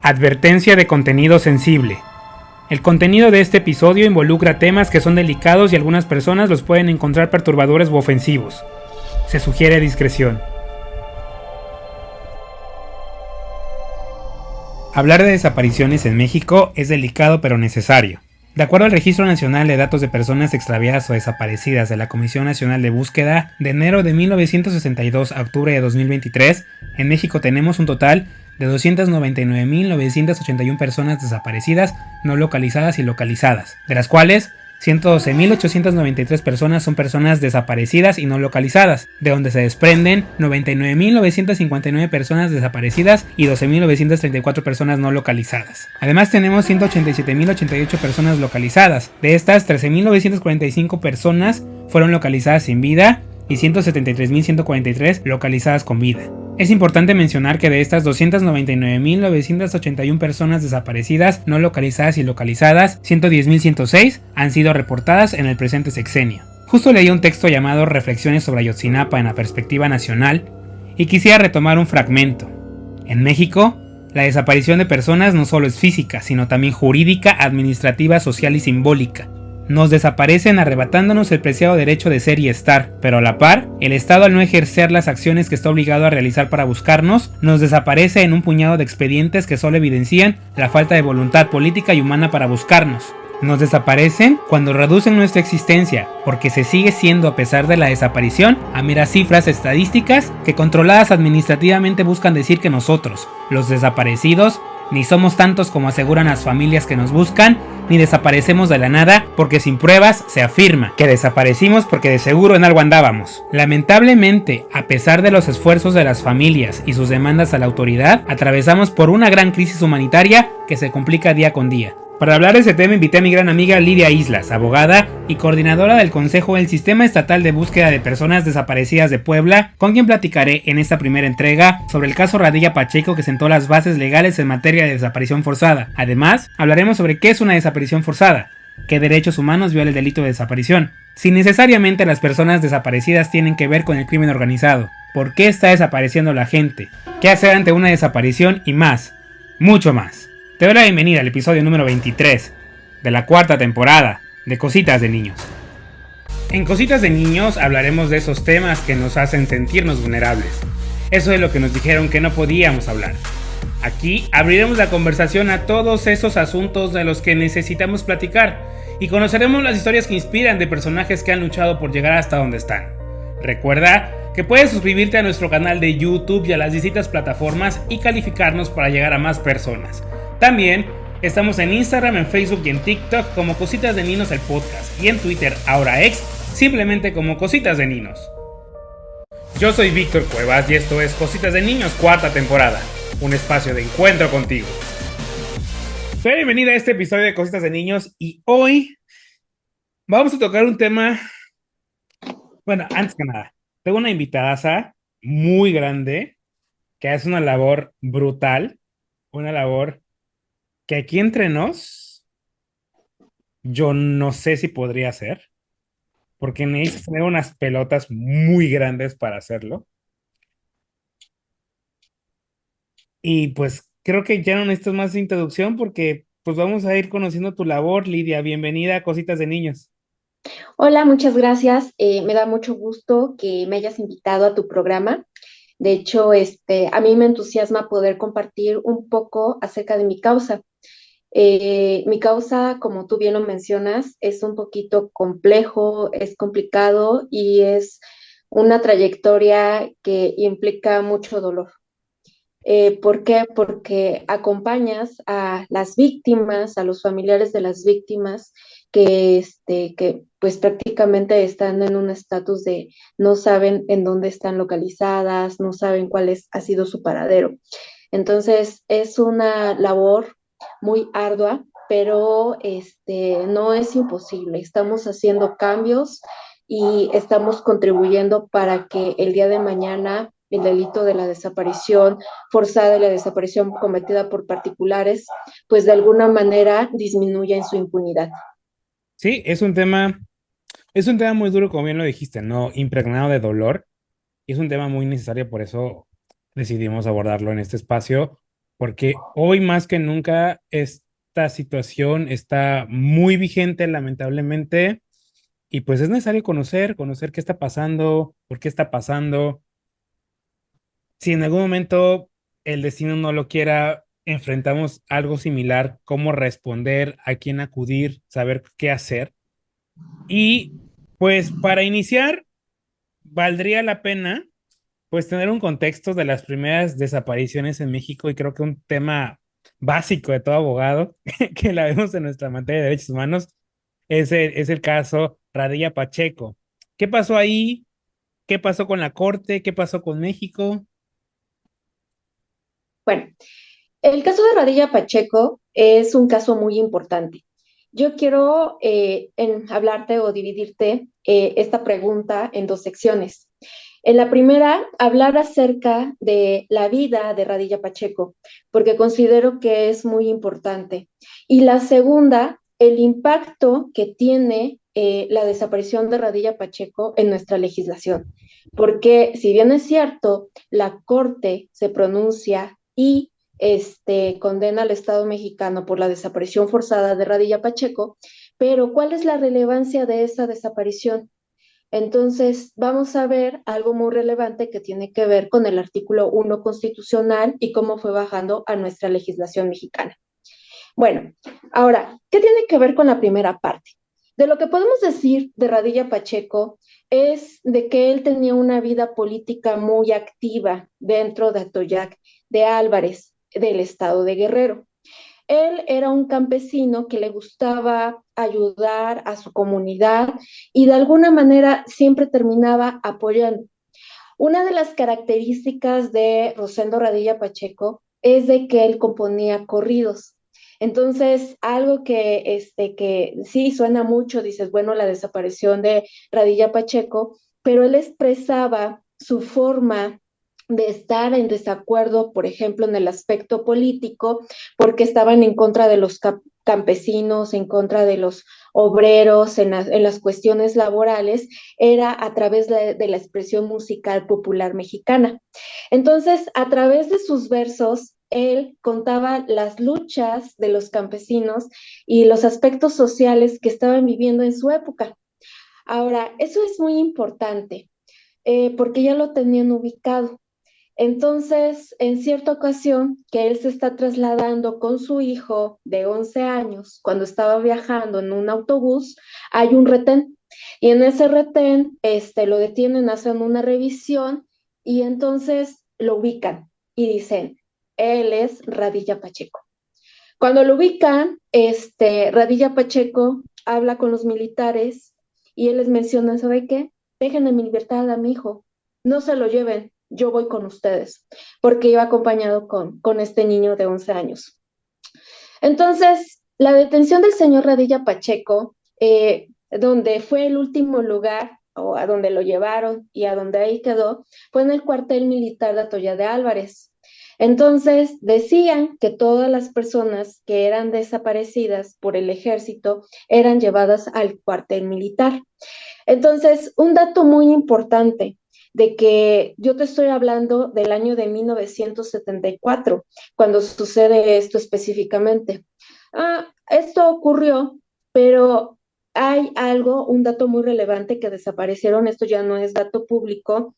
Advertencia de contenido sensible. El contenido de este episodio involucra temas que son delicados y algunas personas los pueden encontrar perturbadores u ofensivos. Se sugiere discreción. Hablar de desapariciones en México es delicado pero necesario. De acuerdo al Registro Nacional de Datos de Personas Extraviadas o Desaparecidas de la Comisión Nacional de Búsqueda, de enero de 1962 a octubre de 2023, en México tenemos un total de 299.981 personas desaparecidas, no localizadas y localizadas, de las cuales 112.893 personas son personas desaparecidas y no localizadas, de donde se desprenden 99.959 personas desaparecidas y 12.934 personas no localizadas. Además tenemos 187.088 personas localizadas, de estas 13.945 personas fueron localizadas sin vida y 173.143 localizadas con vida. Es importante mencionar que de estas 299.981 personas desaparecidas, no localizadas y localizadas, 110.106 han sido reportadas en el presente sexenio. Justo leí un texto llamado Reflexiones sobre Ayotzinapa en la perspectiva nacional y quisiera retomar un fragmento. En México, la desaparición de personas no solo es física, sino también jurídica, administrativa, social y simbólica. Nos desaparecen arrebatándonos el preciado derecho de ser y estar, pero a la par, el Estado al no ejercer las acciones que está obligado a realizar para buscarnos, nos desaparece en un puñado de expedientes que solo evidencian la falta de voluntad política y humana para buscarnos. Nos desaparecen cuando reducen nuestra existencia, porque se sigue siendo, a pesar de la desaparición, a meras cifras estadísticas que controladas administrativamente buscan decir que nosotros, los desaparecidos, ni somos tantos como aseguran las familias que nos buscan, ni desaparecemos de la nada porque sin pruebas se afirma que desaparecimos porque de seguro en algo andábamos. Lamentablemente, a pesar de los esfuerzos de las familias y sus demandas a la autoridad, atravesamos por una gran crisis humanitaria que se complica día con día. Para hablar de ese tema invité a mi gran amiga Lidia Islas, abogada y coordinadora del Consejo del Sistema Estatal de Búsqueda de Personas Desaparecidas de Puebla, con quien platicaré en esta primera entrega sobre el caso Radilla Pacheco que sentó las bases legales en materia de desaparición forzada. Además, hablaremos sobre qué es una desaparición forzada, qué derechos humanos viola el delito de desaparición, si necesariamente las personas desaparecidas tienen que ver con el crimen organizado, por qué está desapareciendo la gente, qué hacer ante una desaparición y más, mucho más. Te doy la bienvenida al episodio número 23 de la cuarta temporada de Cositas de Niños. En Cositas de Niños hablaremos de esos temas que nos hacen sentirnos vulnerables. Eso es lo que nos dijeron que no podíamos hablar. Aquí abriremos la conversación a todos esos asuntos de los que necesitamos platicar y conoceremos las historias que inspiran de personajes que han luchado por llegar hasta donde están. Recuerda que puedes suscribirte a nuestro canal de YouTube y a las distintas plataformas y calificarnos para llegar a más personas. También estamos en Instagram, en Facebook y en TikTok como Cositas de Ninos el podcast y en Twitter, ahora X, simplemente como Cositas de Ninos. Yo soy Víctor Cuevas y esto es Cositas de Niños cuarta temporada, un espacio de encuentro contigo. Soy bienvenida a este episodio de Cositas de Niños y hoy vamos a tocar un tema, bueno, antes que nada, tengo una invitadaza muy grande que hace una labor brutal, una labor que aquí entre nos, yo no sé si podría hacer, porque necesitas tener unas pelotas muy grandes para hacerlo. Y pues creo que ya no necesitas más introducción porque pues vamos a ir conociendo tu labor, Lidia. Bienvenida a Cositas de Niños. Hola, muchas gracias. Me da mucho gusto que me hayas invitado a tu programa. De hecho, a mí me entusiasma poder compartir un poco acerca de mi causa. Mi causa, como tú bien lo mencionas, es un poquito complejo, es complicado y es una trayectoria que implica mucho dolor. ¿Por qué? Porque acompañas a las víctimas, a los familiares de las víctimas que pues prácticamente están en un estatus de no saben en dónde están localizadas, no saben ha sido su paradero. Entonces es una labor muy ardua, pero no es imposible. Estamos haciendo cambios y estamos contribuyendo para que el día de mañana el delito de la desaparición forzada y la desaparición cometida por particulares, pues de alguna manera disminuya en su impunidad. Sí, es un tema muy duro, como bien lo dijiste, ¿no? Impregnado de dolor. Y es un tema muy necesario, por eso decidimos abordarlo en este espacio. porque hoy más que nunca esta situación está muy vigente, lamentablemente, y pues es necesario conocer qué está pasando, por qué está pasando. Si en algún momento el destino no lo quiera, enfrentamos algo similar, cómo responder, a quién acudir, saber qué hacer. Y pues para iniciar, valdría la pena pues tener un contexto de las primeras desapariciones en México y creo que un tema básico de todo abogado que la vemos en nuestra materia de derechos humanos es el caso Radilla Pacheco. ¿Qué pasó ahí? ¿Qué pasó con la corte? ¿Qué pasó con México? Bueno, el caso de Radilla Pacheco es un caso muy importante. Yo quiero hablarte o dividirte esta pregunta en dos secciones. En la primera, hablar acerca de la vida de Radilla Pacheco, porque considero que es muy importante. Y la segunda, el impacto que tiene la desaparición de Radilla Pacheco en nuestra legislación. Porque si bien es cierto, la Corte se pronuncia y condena al Estado mexicano por la desaparición forzada de Radilla Pacheco, pero ¿cuál es la relevancia de esa desaparición? Entonces, vamos a ver algo muy relevante que tiene que ver con el artículo 1 constitucional y cómo fue bajando a nuestra legislación mexicana. Bueno, ahora, ¿qué tiene que ver con la primera parte? De lo que podemos decir de Radilla Pacheco es de que él tenía una vida política muy activa dentro de Atoyac de Álvarez, del estado de Guerrero. Él era un campesino que le gustaba ayudar a su comunidad y de alguna manera siempre terminaba apoyando. Una de las características de Rosendo Radilla Pacheco es de que él componía corridos. Entonces, algo que sí suena mucho, dices, bueno, la desaparición de Radilla Pacheco, pero él expresaba su forma de estar en desacuerdo, por ejemplo, en el aspecto político, porque estaban en contra de los campesinos, en contra de los obreros, en las cuestiones laborales, era a través de la expresión musical popular mexicana. Entonces, a través de sus versos, él contaba las luchas de los campesinos y los aspectos sociales que estaban viviendo en su época. Ahora, eso es muy importante porque ya lo tenían ubicado. Entonces, en cierta ocasión, que él se está trasladando con su hijo de 11 años, cuando estaba viajando en un autobús, hay un retén. Y en ese retén, lo detienen, hacen una revisión y entonces lo ubican y dicen, él es Radilla Pacheco. Cuando lo ubican, Radilla Pacheco habla con los militares y él les menciona, ¿sabe qué? Dejen en mi libertad a mi hijo, no se lo lleven, yo voy con ustedes, porque iba acompañado con este niño de 11 años. Entonces, la detención del señor Radilla Pacheco, donde fue el último lugar o a donde lo llevaron y a donde ahí quedó, fue en el cuartel militar de Atoya de Álvarez. Entonces, decían que todas las personas que eran desaparecidas por el ejército eran llevadas al cuartel militar. Entonces, un dato muy importante de que yo te estoy hablando del año de 1974, cuando sucede esto específicamente. Esto ocurrió, pero hay algo, un dato muy relevante que desaparecieron, esto ya no es dato público,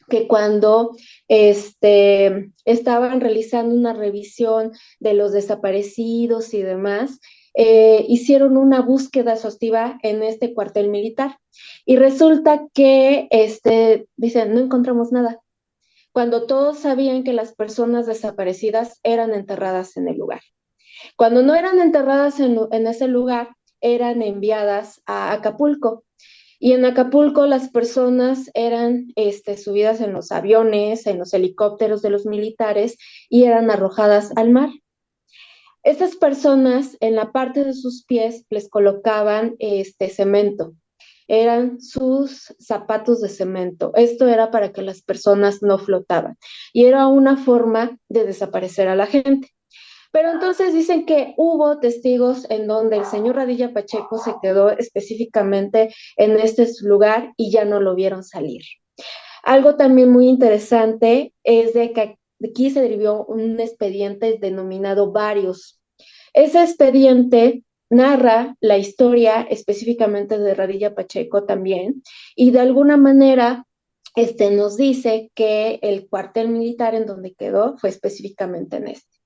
que cuando estaban realizando una revisión de los desaparecidos y demás, hicieron una búsqueda exhaustiva en este cuartel militar. Y resulta que dicen, no encontramos nada, cuando todos sabían que las personas desaparecidas eran enterradas en el lugar. Cuando no eran enterradas en ese lugar, eran enviadas a Acapulco. Y en Acapulco las personas eran subidas en los aviones, en los helicópteros de los militares y eran arrojadas al mar. Estas personas en la parte de sus pies les colocaban cemento. Eran sus zapatos de cemento. Esto era para que las personas no flotaban. Y era una forma de desaparecer a la gente. Pero entonces dicen que hubo testigos en donde el señor Radilla Pacheco se quedó específicamente en este lugar y ya no lo vieron salir. Algo también muy interesante es de que de aquí se derivó un expediente denominado Varios. Ese expediente narra la historia específicamente de Radilla Pacheco también, y de alguna manera nos dice que el cuartel militar en donde quedó fue específicamente en este.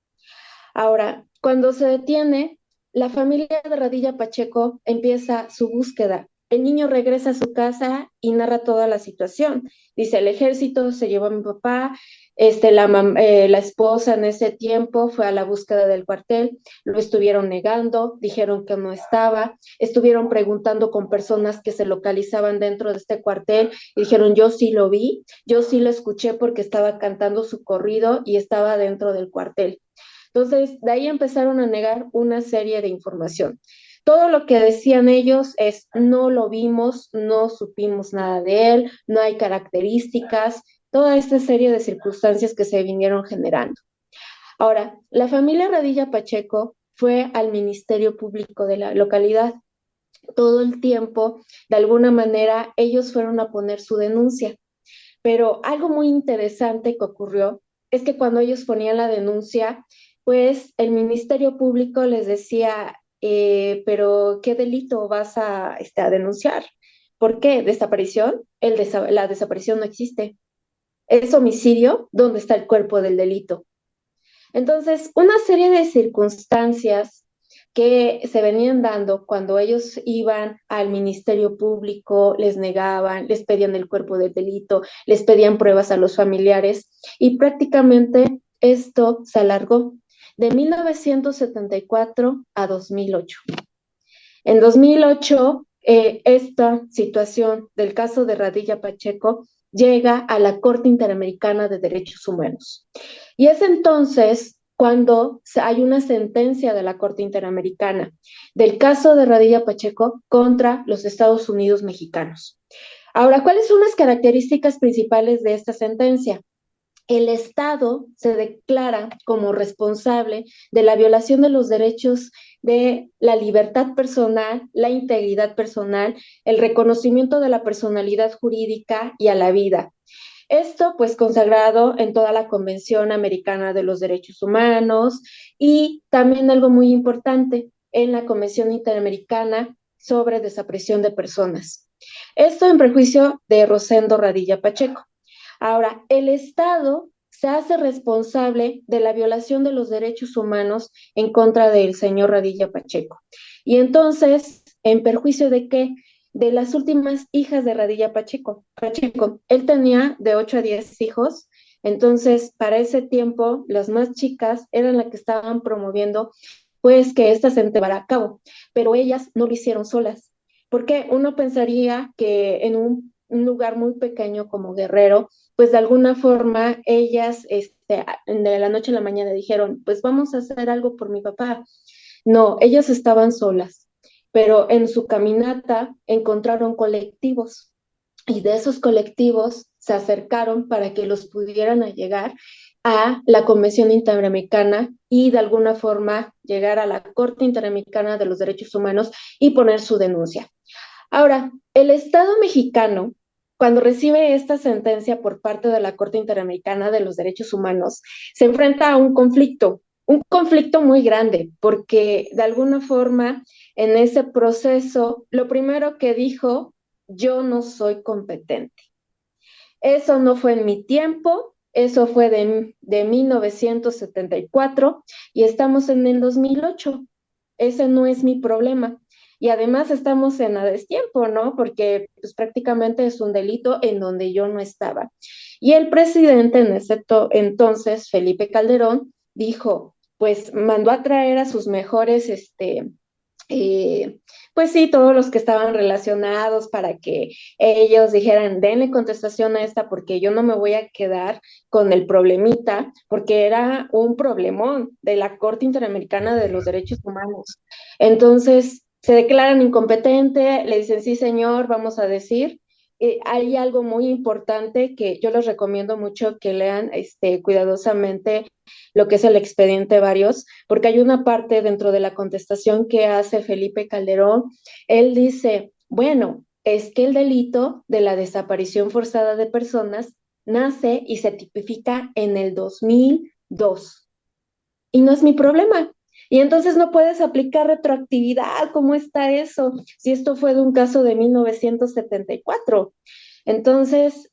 Ahora, cuando se detiene, la familia de Radilla Pacheco empieza su búsqueda. El niño regresa a su casa y narra toda la situación. Dice, el ejército se llevó a mi papá, la esposa en ese tiempo fue a la búsqueda del cuartel, lo estuvieron negando, dijeron que no estaba, estuvieron preguntando con personas que se localizaban dentro de este cuartel y dijeron, yo sí lo vi, yo sí lo escuché porque estaba cantando su corrido y estaba dentro del cuartel. Entonces, de ahí empezaron a negar una serie de información. Todo lo que decían ellos es, no lo vimos, no supimos nada de él, no hay características, toda esta serie de circunstancias que se vinieron generando. Ahora, la familia Radilla Pacheco fue al Ministerio Público de la localidad. Todo el tiempo, de alguna manera, ellos fueron a poner su denuncia. Pero algo muy interesante que ocurrió es que cuando ellos ponían la denuncia, pues el Ministerio Público les decía, pero ¿qué delito vas a denunciar? ¿Por qué? ¿Desaparición? La desaparición no existe. ¿Es homicidio? ¿Dónde está el cuerpo del delito? Entonces, una serie de circunstancias que se venían dando cuando ellos iban al Ministerio Público, les negaban, les pedían el cuerpo del delito, les pedían pruebas a los familiares y prácticamente esto se alargó de 1974 a 2008. En 2008, esta situación del caso de Radilla Pacheco llega a la Corte Interamericana de Derechos Humanos. Y es entonces cuando hay una sentencia de la Corte Interamericana del caso de Radilla Pacheco contra los Estados Unidos mexicanos. Ahora, ¿cuáles son las características principales de esta sentencia? El Estado se declara como responsable de la violación de los derechos de la libertad personal, la integridad personal, el reconocimiento de la personalidad jurídica y a la vida. Esto pues consagrado en toda la Convención Americana de los Derechos Humanos y también algo muy importante en la Convención Interamericana sobre Desaparición de Personas. Esto en prejuicio de Rosendo Radilla Pacheco. Ahora, el Estado se hace responsable de la violación de los derechos humanos en contra del señor Radilla Pacheco. Y entonces, ¿en perjuicio de qué? De las últimas hijas de Radilla Pacheco. Él tenía de 8 a 10 hijos, entonces para ese tiempo las más chicas eran las que estaban promoviendo pues que esta se llevara a cabo, pero ellas no lo hicieron solas, porque uno pensaría que en un lugar muy pequeño como Guerrero, pues de alguna forma ellas de la noche a la mañana dijeron, pues vamos a hacer algo por mi papá. No, ellas estaban solas, pero en su caminata encontraron colectivos y de esos colectivos se acercaron para que los pudieran llegar a la Convención Interamericana y de alguna forma llegar a la Corte Interamericana de los Derechos Humanos y poner su denuncia. Ahora, el Estado mexicano, cuando recibe esta sentencia por parte de la Corte Interamericana de los Derechos Humanos, se enfrenta a un conflicto muy grande, porque de alguna forma en ese proceso, lo primero que dijo, yo no soy competente. Eso no fue en mi tiempo, eso fue de 1974 y estamos en el 2008. Ese no es mi problema. Y además estamos en a destiempo, ¿no? Porque pues, prácticamente es un delito en donde yo no estaba. Y el presidente en ese entonces, Felipe Calderón, dijo, pues mandó a traer a sus mejores, pues sí, todos los que estaban relacionados para que ellos dijeran, denle contestación a esta porque yo no me voy a quedar con el problemita, porque era un problemón de la Corte Interamericana de los Derechos Humanos. Entonces, se declaran incompetente, le dicen, sí, señor, vamos a decir. Hay algo muy importante que yo les recomiendo mucho que lean cuidadosamente lo que es el expediente Varios, porque hay una parte dentro de la contestación que hace Felipe Calderón. Él dice, bueno, es que el delito de la desaparición forzada de personas nace y se tipifica en el 2002 y no es mi problema. Y entonces no puedes aplicar retroactividad. ¿Cómo está eso? Si esto fue de un caso de 1974. Entonces,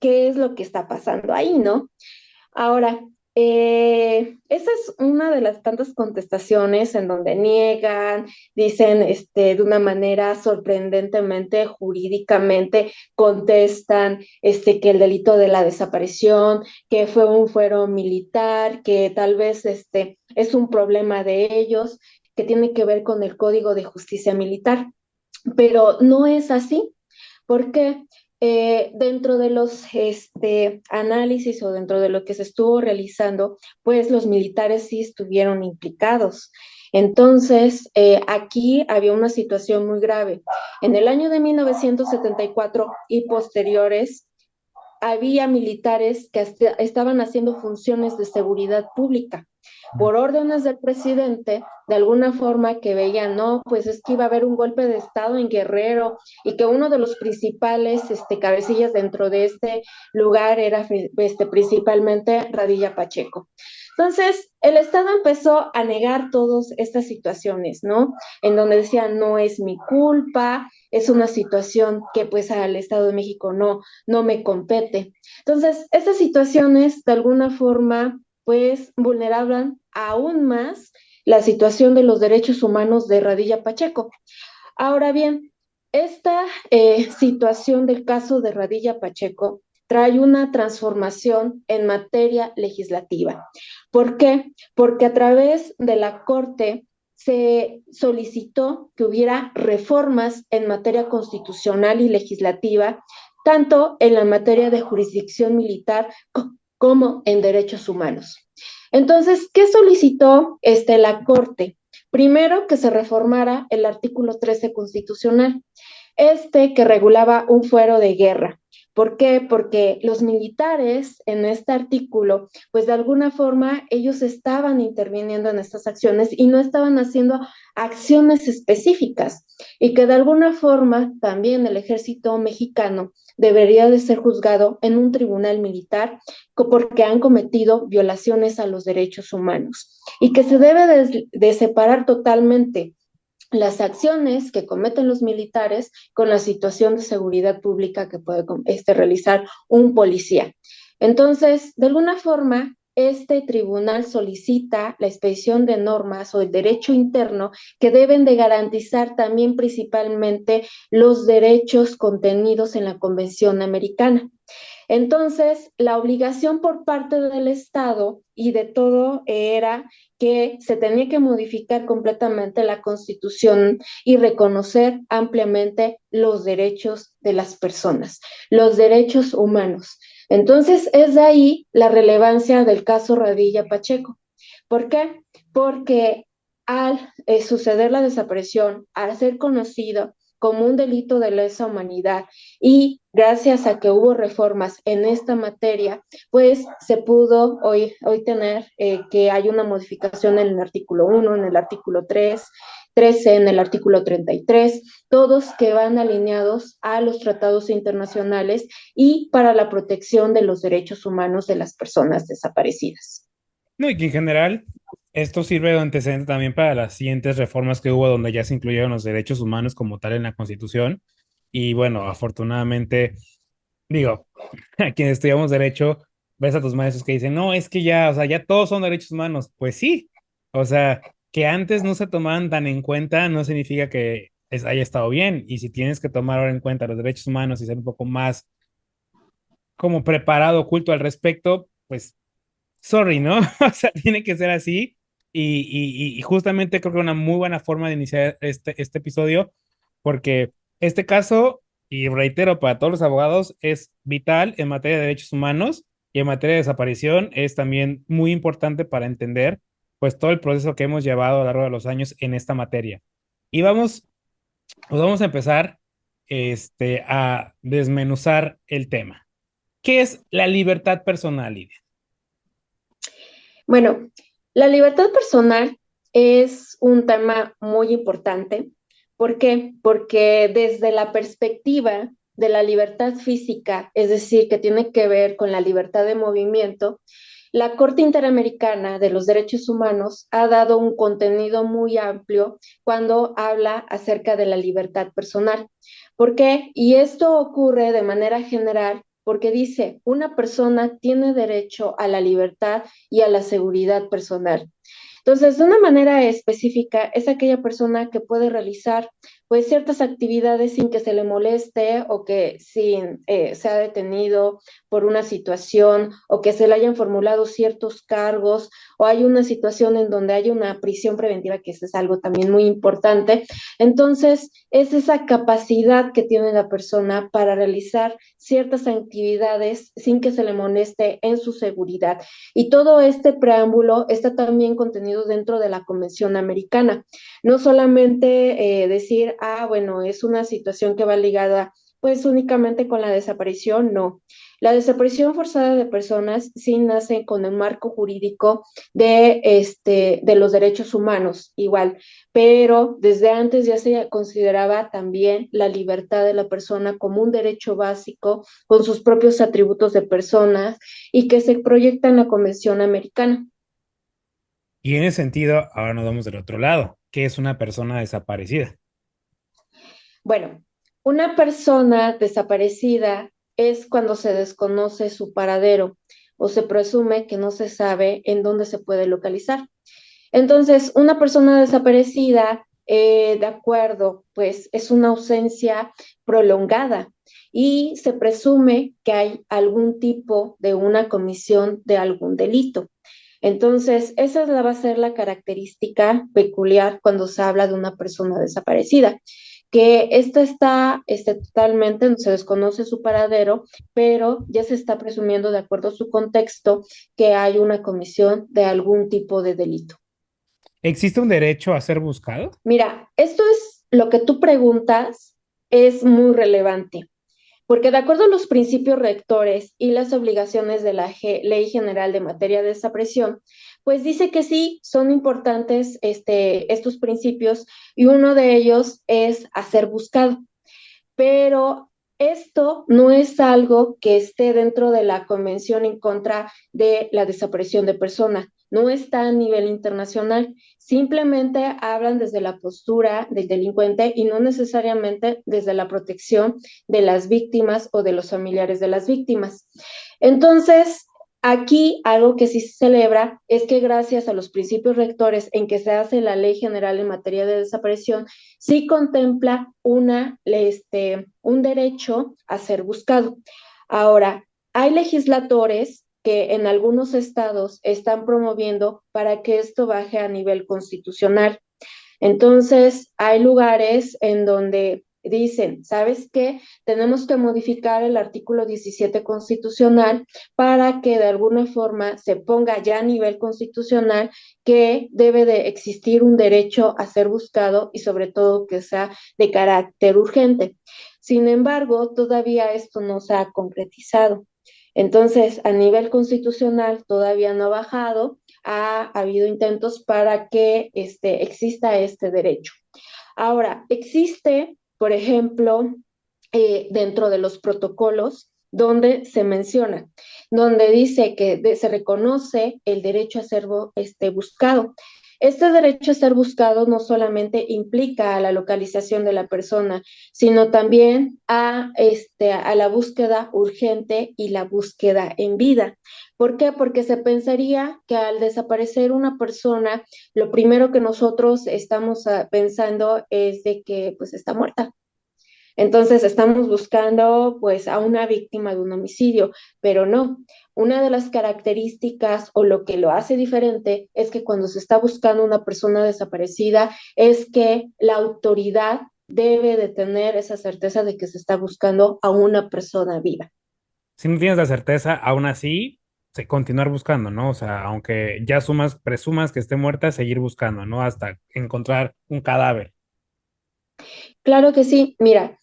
¿qué es lo que está pasando ahí, no? Ahora, esa es una de las tantas contestaciones en donde niegan, dicen de una manera sorprendentemente jurídicamente, contestan que el delito de la desaparición, que fue un fuero militar, que tal vez es un problema de ellos, que tiene que ver con el Código de Justicia Militar, pero no es así. Porque dentro de los análisis o dentro de lo que se estuvo realizando, pues los militares sí estuvieron implicados. Entonces, aquí había una situación muy grave. En el año de 1974 y posteriores, había militares que estaban haciendo funciones de seguridad pública por órdenes del presidente, de alguna forma que veían, no, pues es que iba a haber un golpe de Estado en Guerrero y que uno de los principales cabecillas dentro de este lugar era principalmente Radilla Pacheco. Entonces, el Estado empezó a negar todas estas situaciones, ¿no? En donde decían, no es mi culpa, es una situación que pues al Estado de México no me compete. Entonces, estas situaciones de alguna forma pues vulneraban aún más la situación de los derechos humanos de Radilla Pacheco. Ahora bien, esta situación del caso de Radilla Pacheco trae una transformación en materia legislativa. ¿Por qué? Porque a través de la Corte se solicitó que hubiera reformas en materia constitucional y legislativa, tanto en la materia de jurisdicción militar como en derechos humanos. Entonces, ¿qué solicitó la Corte? Primero, que se reformara el artículo 13 constitucional, que regulaba un fuero de guerra. ¿Por qué? Porque los militares en este artículo, pues de alguna forma ellos estaban interviniendo en estas acciones y no estaban haciendo acciones específicas y que de alguna forma también el ejército mexicano debería de ser juzgado en un tribunal militar porque han cometido violaciones a los derechos humanos y que se debe de separar totalmente las acciones que cometen los militares con la situación de seguridad pública que puede realizar un policía. Entonces, de alguna forma, este tribunal solicita la expedición de normas o el derecho interno que deben de garantizar también principalmente los derechos contenidos en la Convención Americana. Entonces, la obligación por parte del Estado y de todo era que se tenía que modificar completamente la Constitución y reconocer ampliamente los derechos de las personas, los derechos humanos. Entonces, es de ahí la relevancia del caso Radilla Pacheco. ¿Por qué? Porque al suceder la desaparición, al ser conocido como un delito de lesa humanidad y gracias a que hubo reformas en esta materia, pues se pudo hoy tener que hay una modificación en el artículo 1, en el artículo 3, 13, en el artículo 33, todos que van alineados a los tratados internacionales y para la protección de los derechos humanos de las personas desaparecidas. No, y que en general esto sirve de antecedente también para las siguientes reformas que hubo donde ya se incluyeron los derechos humanos como tal en la Constitución. Y bueno, afortunadamente, digo, a quienes estudiamos derecho, ves a tus maestros que dicen, no, es que ya, o sea, ya todos son derechos humanos. Pues sí, o sea, que antes no se tomaban tan en cuenta no significa que haya estado bien. Y si tienes que tomar ahora en cuenta los derechos humanos y ser un poco más como preparado, oculto al respecto, pues sorry, ¿no? O sea, tiene que ser así. Y justamente creo que una muy buena forma de iniciar este episodio, porque este caso, y reitero, para todos los abogados, es vital en materia de derechos humanos y en materia de desaparición es también muy importante para entender pues todo el proceso que hemos llevado a lo largo de los años en esta materia. Y vamos a empezar a desmenuzar el tema. ¿Qué es la libertad personal, Lidia? Bueno, la libertad personal es un tema muy importante. ¿Por qué? Porque desde la perspectiva de la libertad física, es decir, que tiene que ver con la libertad de movimiento, la Corte Interamericana de los Derechos Humanos ha dado un contenido muy amplio cuando habla acerca de la libertad personal. ¿Por qué? Y esto ocurre de manera general porque dice, una persona tiene derecho a la libertad y a la seguridad personal. Entonces, de una manera específica, es aquella persona que puede realizar pues ciertas actividades sin que se le moleste o que sin sea detenido por una situación o que se le hayan formulado ciertos cargos o hay una situación en donde hay una prisión preventiva, que eso es algo también muy importante. Entonces, es esa capacidad que tiene la persona para realizar ciertas actividades sin que se le moleste en su seguridad. Y todo este preámbulo está también contenido dentro de la Convención Americana. No solamente decir, bueno, es una situación que va ligada pues únicamente con la desaparición, no. La desaparición forzada de personas sí nace con el marco jurídico de los derechos humanos, igual, pero desde antes ya se consideraba también la libertad de la persona como un derecho básico con sus propios atributos de personas y que se proyecta en la Convención Americana. Y en ese sentido, ahora nos vamos del otro lado. ¿Qué es una persona desaparecida? Bueno, una persona desaparecida es cuando se desconoce su paradero o se presume que no se sabe en dónde se puede localizar. Entonces, una persona desaparecida, de acuerdo, pues es una ausencia prolongada y se presume que hay algún tipo de una comisión de algún delito. Entonces, esa va a ser la característica peculiar cuando se habla de una persona desaparecida, que esta está totalmente, se desconoce su paradero, pero ya se está presumiendo, de acuerdo a su contexto, que hay una comisión de algún tipo de delito. ¿Existe un derecho a ser buscado? Mira, esto es lo que tú preguntas, es muy relevante. Porque de acuerdo a los principios rectores y las obligaciones de la Ley General de Materia de Desaparición, pues dice que sí, son importantes estos principios y uno de ellos es hacer buscado. Pero esto no es algo que esté dentro de la Convención en contra de la desaparición de personas, no está a nivel internacional, simplemente hablan desde la postura del delincuente y no necesariamente desde la protección de las víctimas o de los familiares de las víctimas. Entonces, aquí algo que sí se celebra es que gracias a los principios rectores en que se hace la Ley General en materia de desaparición, sí contempla un derecho a ser buscado. Ahora, hay legisladores que en algunos estados están promoviendo para que esto baje a nivel constitucional. Entonces, hay lugares en donde dicen, ¿sabes qué? Tenemos que modificar el artículo 17 constitucional para que de alguna forma se ponga ya a nivel constitucional que debe de existir un derecho a ser buscado y sobre todo que sea de carácter urgente. Sin embargo, todavía esto no se ha concretizado. Entonces, a nivel constitucional todavía no ha bajado, ha habido intentos para que exista este derecho. Ahora, existe, por ejemplo, dentro de los protocolos, donde se menciona, donde dice que se reconoce el derecho a ser buscado. Este derecho a ser buscado no solamente implica a la localización de la persona, sino también a la búsqueda urgente y la búsqueda en vida. ¿Por qué? Porque se pensaría que al desaparecer una persona, lo primero que nosotros estamos pensando es de que pues está muerta. Entonces estamos buscando pues a una víctima de un homicidio, pero no. Una de las características o lo que lo hace diferente es que cuando se está buscando una persona desaparecida es que la autoridad debe de tener esa certeza de que se está buscando a una persona viva. Si no tienes la certeza, aún así, continuar buscando, ¿no? O sea, aunque ya presumas que esté muerta, seguir buscando, ¿no? Hasta encontrar un cadáver. Claro que sí, mira,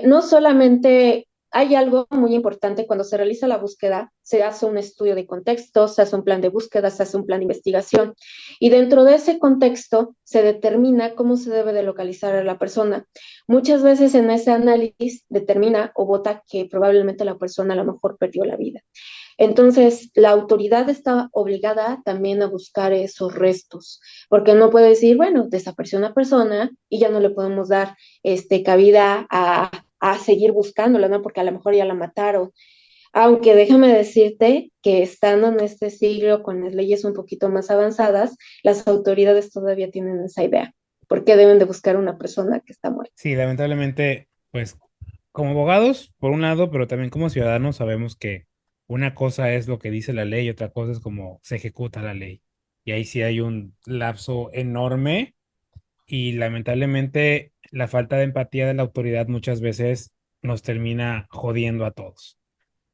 no solamente hay algo muy importante cuando se realiza la búsqueda, se hace un estudio de contexto, se hace un plan de búsqueda, se hace un plan de investigación y dentro de ese contexto se determina cómo se debe de localizar a la persona. Muchas veces en ese análisis determina o vota que probablemente la persona a lo mejor perdió la vida. Entonces, la autoridad está obligada también a buscar esos restos, porque no puede decir, bueno, desapareció una persona y ya no le podemos dar cabida a seguir buscándola, ¿no? Porque a lo mejor ya la mataron. Aunque déjame decirte que estando en este siglo con las leyes un poquito más avanzadas, las autoridades todavía tienen esa idea, porque deben de buscar una persona que está muerta. Sí, lamentablemente, pues como abogados, por un lado, pero también como ciudadanos sabemos que una cosa es lo que dice la ley y otra cosa es cómo se ejecuta la ley. Y ahí sí hay un lapso enorme y lamentablemente la falta de empatía de la autoridad muchas veces nos termina jodiendo a todos.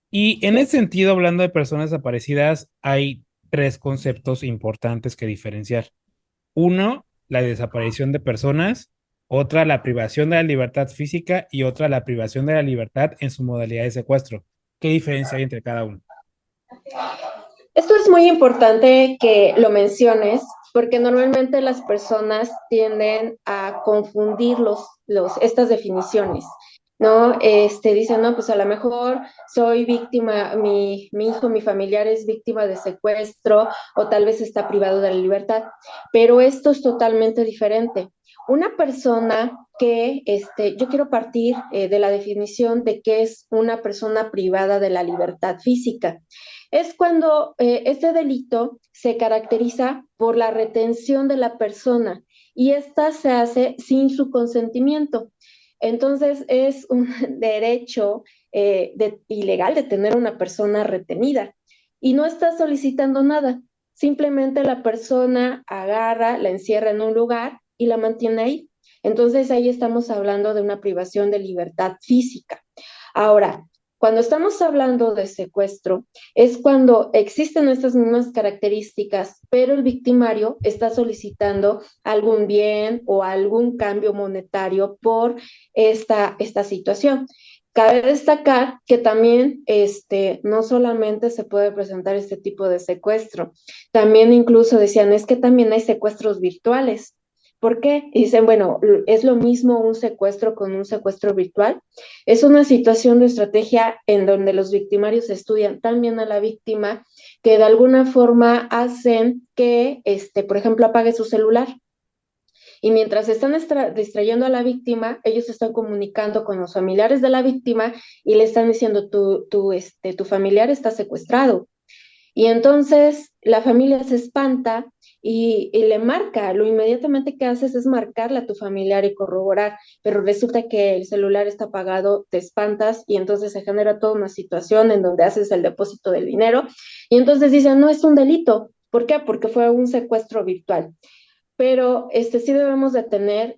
Y en ese sentido, hablando de personas desaparecidas, hay tres conceptos importantes que diferenciar. Uno, la desaparición de personas, otra, la privación de la libertad física y otra, la privación de la libertad en su modalidad de secuestro. ¿Qué diferencia hay entre cada uno? Esto es muy importante que lo menciones porque normalmente las personas tienden a confundir estas definiciones, ¿no? Dicen, no, pues a lo mejor soy víctima, mi hijo, mi familiar es víctima de secuestro o tal vez está privado de la libertad, pero esto es totalmente diferente. Una persona yo quiero partir de la definición de qué es una persona privada de la libertad física. Es cuando este delito se caracteriza por la retención de la persona y esta se hace sin su consentimiento. Entonces es un derecho ilegal de tener una persona retenida y no está solicitando nada. Simplemente la persona agarra, la encierra en un lugar y la mantiene ahí. Entonces ahí estamos hablando de una privación de libertad física. Ahora, cuando estamos hablando de secuestro, es cuando existen estas mismas características, pero el victimario está solicitando algún bien o algún cambio monetario por esta situación. Cabe destacar que también no solamente se puede presentar este tipo de secuestro, también incluso decían, es que también hay secuestros virtuales. ¿Por qué? Y dicen, bueno, es lo mismo un secuestro con un secuestro virtual. Es una situación de estrategia en donde los victimarios estudian también a la víctima que de alguna forma hacen que, por ejemplo, apague su celular. Y mientras están distrayendo a la víctima, ellos están comunicando con los familiares de la víctima y le están diciendo, tu familiar está secuestrado. Y entonces la familia se espanta y le marca, lo inmediatamente que haces es marcarle a tu familiar y corroborar, pero resulta que el celular está apagado, te espantas y entonces se genera toda una situación en donde haces el depósito del dinero y entonces dicen, no es un delito. ¿Por qué? Porque fue un secuestro virtual, pero sí debemos de tener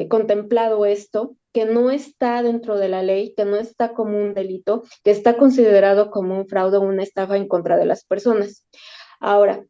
contemplado esto, que no está dentro de la ley, que no está como un delito, que está considerado como un fraude o una estafa en contra de las personas. Ahora,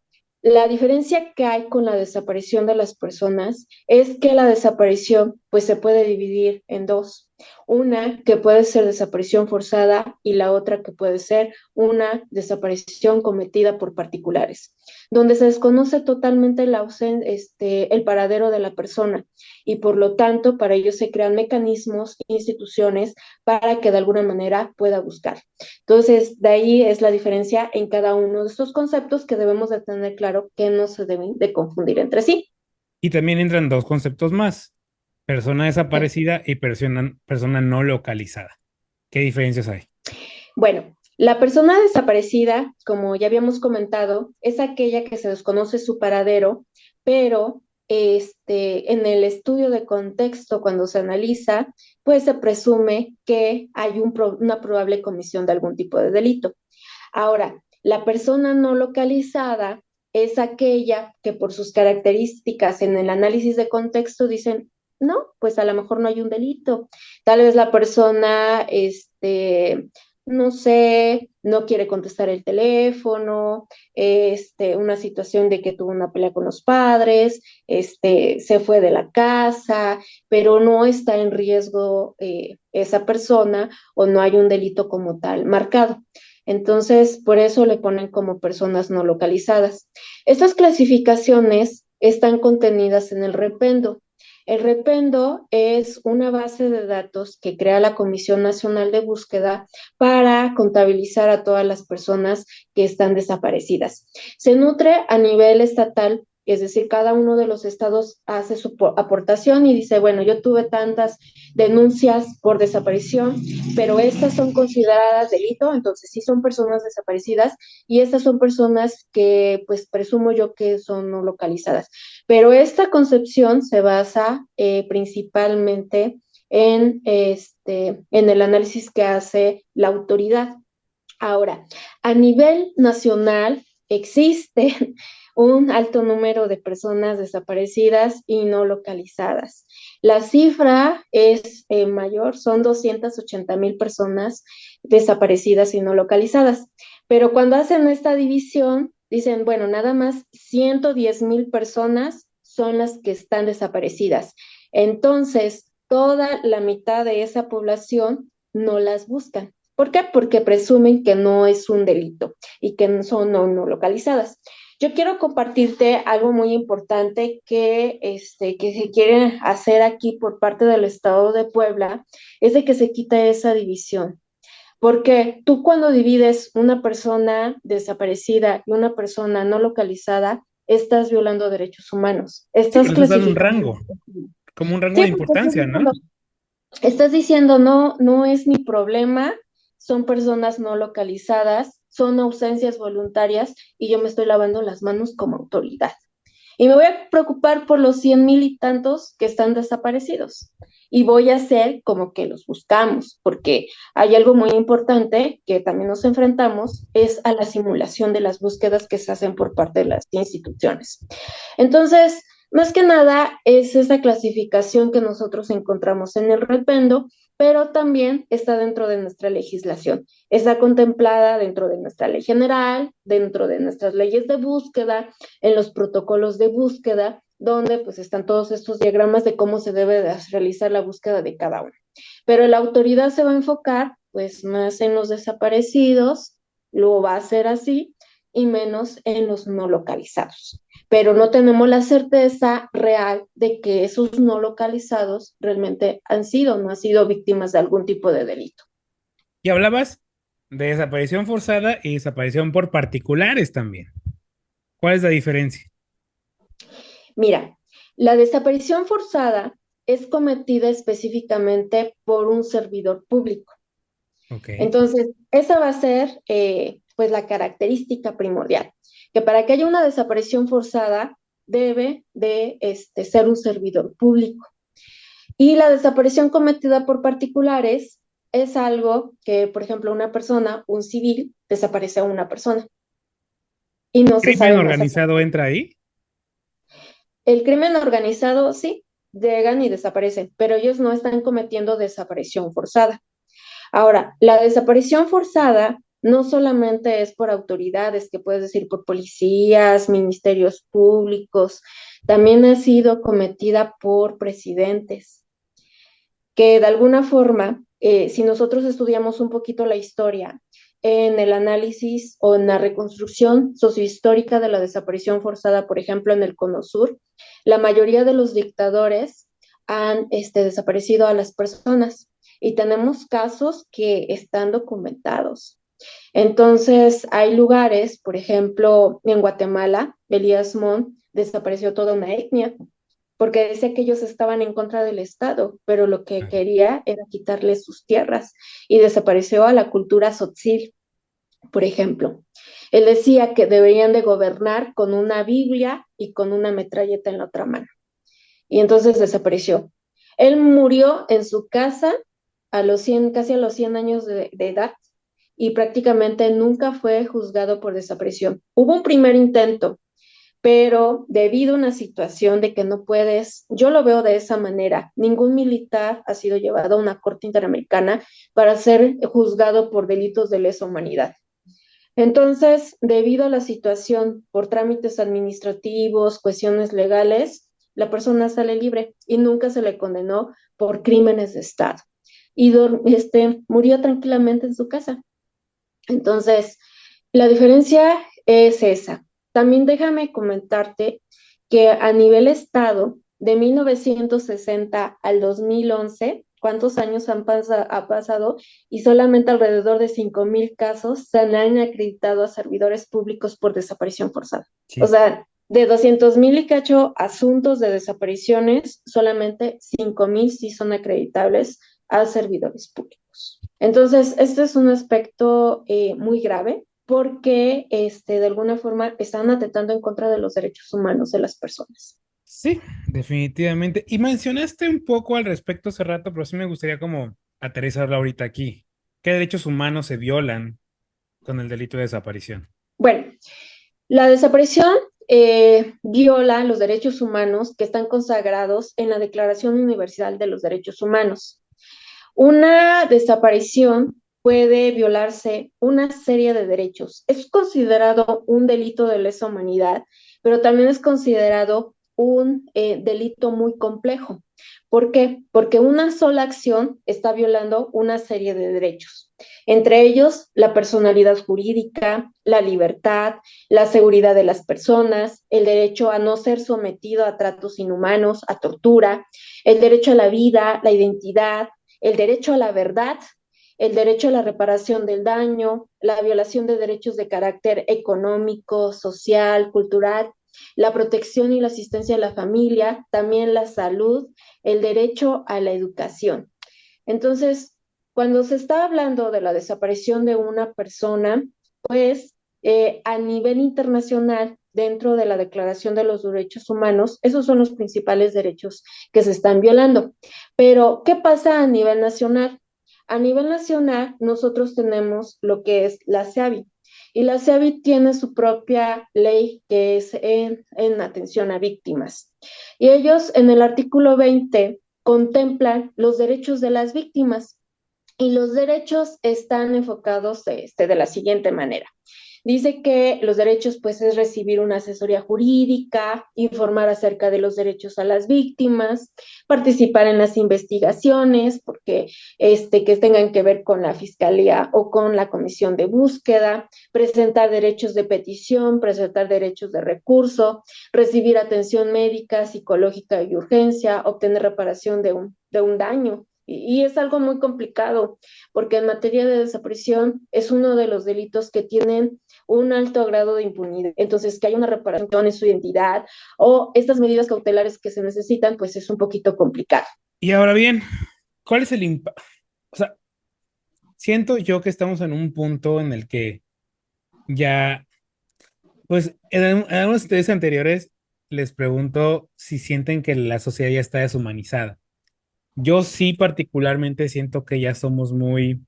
la diferencia que hay con la desaparición de las personas es que la desaparición pues se puede dividir en dos. Una que puede ser desaparición forzada y la otra que puede ser una desaparición cometida por particulares, donde se desconoce totalmente el paradero de la persona y por lo tanto para ello se crean mecanismos, instituciones para que de alguna manera pueda buscar. Entonces, de ahí es la diferencia en cada uno de estos conceptos que debemos de tener claro que no se deben de confundir entre sí. Y también entran dos conceptos más, persona desaparecida y persona no localizada. ¿Qué diferencias hay? Bueno, la persona desaparecida, como ya habíamos comentado, es aquella que se desconoce su paradero, pero en el estudio de contexto, cuando se analiza, pues se presume que hay una probable comisión de algún tipo de delito. Ahora, la persona no localizada es aquella que por sus características en el análisis de contexto dicen, no, pues a lo mejor no hay un delito. Tal vez la persona no sé, no quiere contestar el teléfono, una situación de que tuvo una pelea con los padres, se fue de la casa, pero no está en riesgo esa persona o no hay un delito como tal marcado. Entonces, por eso le ponen como personas no localizadas. Estas clasificaciones están contenidas en el rependo. El rependo es una base de datos que crea la Comisión Nacional de Búsqueda para contabilizar a todas las personas que están desaparecidas. Se nutre a nivel estatal, es decir, cada uno de los estados hace su aportación y dice, bueno, yo tuve tantas denuncias por desaparición, pero estas son consideradas delito, entonces sí son personas desaparecidas y estas son personas que pues presumo yo que son no localizadas. Pero esta concepción se basa principalmente en el análisis que hace la autoridad. Ahora, a nivel nacional existe un alto número de personas desaparecidas y no localizadas. La cifra es mayor, son 280,000 personas desaparecidas y no localizadas. Pero cuando hacen esta división, dicen, bueno, nada más 110,000 personas son las que están desaparecidas. Entonces, toda la mitad de esa población no las buscan. ¿Por qué? Porque presumen que no es un delito y que son no localizadas. Yo quiero compartirte algo muy importante que se quiere hacer aquí por parte del Estado de Puebla, es de que se quita esa división. Porque tú cuando divides una persona desaparecida y una persona no localizada, estás violando derechos humanos. Sí, pero Estás estás dando un clasificando. rango, como un rango de Sí, porque importancia, ¿no? estás diciendo, no, no es mi problema, son personas no localizadas, son ausencias voluntarias y yo me estoy lavando las manos como autoridad. Y me voy a preocupar por los 100,000 y tantos que están desaparecidos. Y voy a hacer como que los buscamos, porque hay algo muy importante que también nos enfrentamos, es a la simulación de las búsquedas que se hacen por parte de las instituciones. Entonces, más que nada es esa clasificación que nosotros encontramos en el rependo, pero también está dentro de nuestra legislación. Está contemplada dentro de nuestra ley general, dentro de nuestras leyes de búsqueda, en los protocolos de búsqueda, donde pues están todos estos diagramas de cómo se debe de realizar la búsqueda de cada uno. Pero la autoridad se va a enfocar pues más en los desaparecidos, lo va a hacer así, y menos en los no localizados. Pero no tenemos la certeza real de que esos no localizados realmente han sido, no han sido víctimas de algún tipo de delito. Y hablabas de desaparición forzada y desaparición por particulares también. ¿Cuál es la diferencia? Mira, la desaparición forzada es cometida específicamente por un servidor público. Ok. Entonces, esa va a ser pues la característica primordial, que para que haya una desaparición forzada debe de ser un servidor público. Y la desaparición cometida por particulares es algo que, por ejemplo, una persona, un civil, desaparece a una persona y no se ¿Crimen sabe más. organizado entra ahí? El crimen organizado, sí, llegan y desaparecen, pero ellos no están cometiendo desaparición forzada. Ahora, la desaparición forzada no solamente es por autoridades, que puedes decir por policías, ministerios públicos, también ha sido cometida por presidentes, que de alguna forma, si nosotros estudiamos un poquito la historia, en el análisis o en la reconstrucción sociohistórica de la desaparición forzada, por ejemplo, en el Cono Sur, la mayoría de los dictadores han desaparecido a las personas y tenemos casos que están documentados. Entonces, hay lugares, por ejemplo, en Guatemala, Elías Mon desapareció toda una etnia porque decía que ellos estaban en contra del Estado, pero lo que Claro. quería era quitarles sus tierras y desapareció a la cultura tzotzil, por ejemplo. Él decía que deberían de gobernar con una Biblia y con una metralleta en la otra mano. Y entonces desapareció. Él murió en su casa a los 100, casi a los 100 años de edad y prácticamente nunca fue juzgado por desaparición. Hubo un primer intento, pero debido a una situación de que no puedes, yo lo veo de esa manera, ningún militar ha sido llevado a una corte interamericana para ser juzgado por delitos de lesa humanidad. Entonces, debido a la situación por trámites administrativos, cuestiones legales, la persona sale libre y nunca se le condenó por crímenes de Estado. Y murió tranquilamente en su casa. Entonces, la diferencia es esa. También déjame comentarte que a nivel Estado, de 1960 al 2011, ¿cuántos años ha pasado? Y solamente alrededor de 5,000 casos se han acreditado a servidores públicos por desaparición forzada. O Chis. sea, de 200,000 y cacho asuntos de desapariciones, solamente 5,000 sí son acreditables a servidores públicos. Entonces, este es un aspecto muy grave porque de alguna forma están atentando en contra de los derechos humanos de las personas. Sí, definitivamente. Y mencionaste un poco al respecto hace rato, pero sí me gustaría como aterrizarlo ahorita aquí. ¿Qué derechos humanos se violan con el delito de desaparición? Bueno, la desaparición viola los derechos humanos que están consagrados en la Declaración Universal de los Derechos Humanos. Una desaparición puede violarse una serie de derechos. Es considerado un delito de lesa humanidad, pero también es considerado un delito muy complejo. ¿Por qué? Porque una sola acción está violando una serie de derechos, entre ellos la personalidad jurídica, la libertad, la seguridad de las personas, el derecho a no ser sometido a tratos inhumanos, a tortura, el derecho a la vida, la identidad, el derecho a la verdad, el derecho a la reparación del daño, la violación de derechos de carácter económico, social, cultural, la protección y la asistencia a la familia, también la salud, el derecho a la educación. Entonces, cuando se está hablando de la desaparición de una persona, pues a nivel internacional, dentro de la Declaración de los Derechos Humanos, esos son los principales derechos que se están violando. Pero, ¿qué pasa a nivel nacional? A nivel nacional, nosotros tenemos lo que es la CEAVI. Y la CEAVI tiene su propia ley que es en atención a víctimas. Y ellos en el artículo 20 contemplan los derechos de las víctimas y los derechos están enfocados de la siguiente manera. Dice que los derechos pues es recibir una asesoría jurídica, informar acerca de los derechos a las víctimas, participar en las investigaciones porque que tengan que ver con la fiscalía o con la comisión de búsqueda, presentar derechos de petición, presentar derechos de recurso, recibir atención médica, psicológica y urgencia, obtener reparación de un daño. Y es algo muy complicado, porque en materia de desaparición es uno de los delitos que tienen un alto grado de impunidad. Entonces, que haya una reparación en su identidad o estas medidas cautelares que se necesitan, pues es un poquito complicado. Y ahora bien, ¿cuál es el impacto? O sea, siento yo que estamos en un punto en el que ya, pues en algunos estudios anteriores les pregunto si sienten que la sociedad ya está deshumanizada. Yo sí particularmente siento que ya somos muy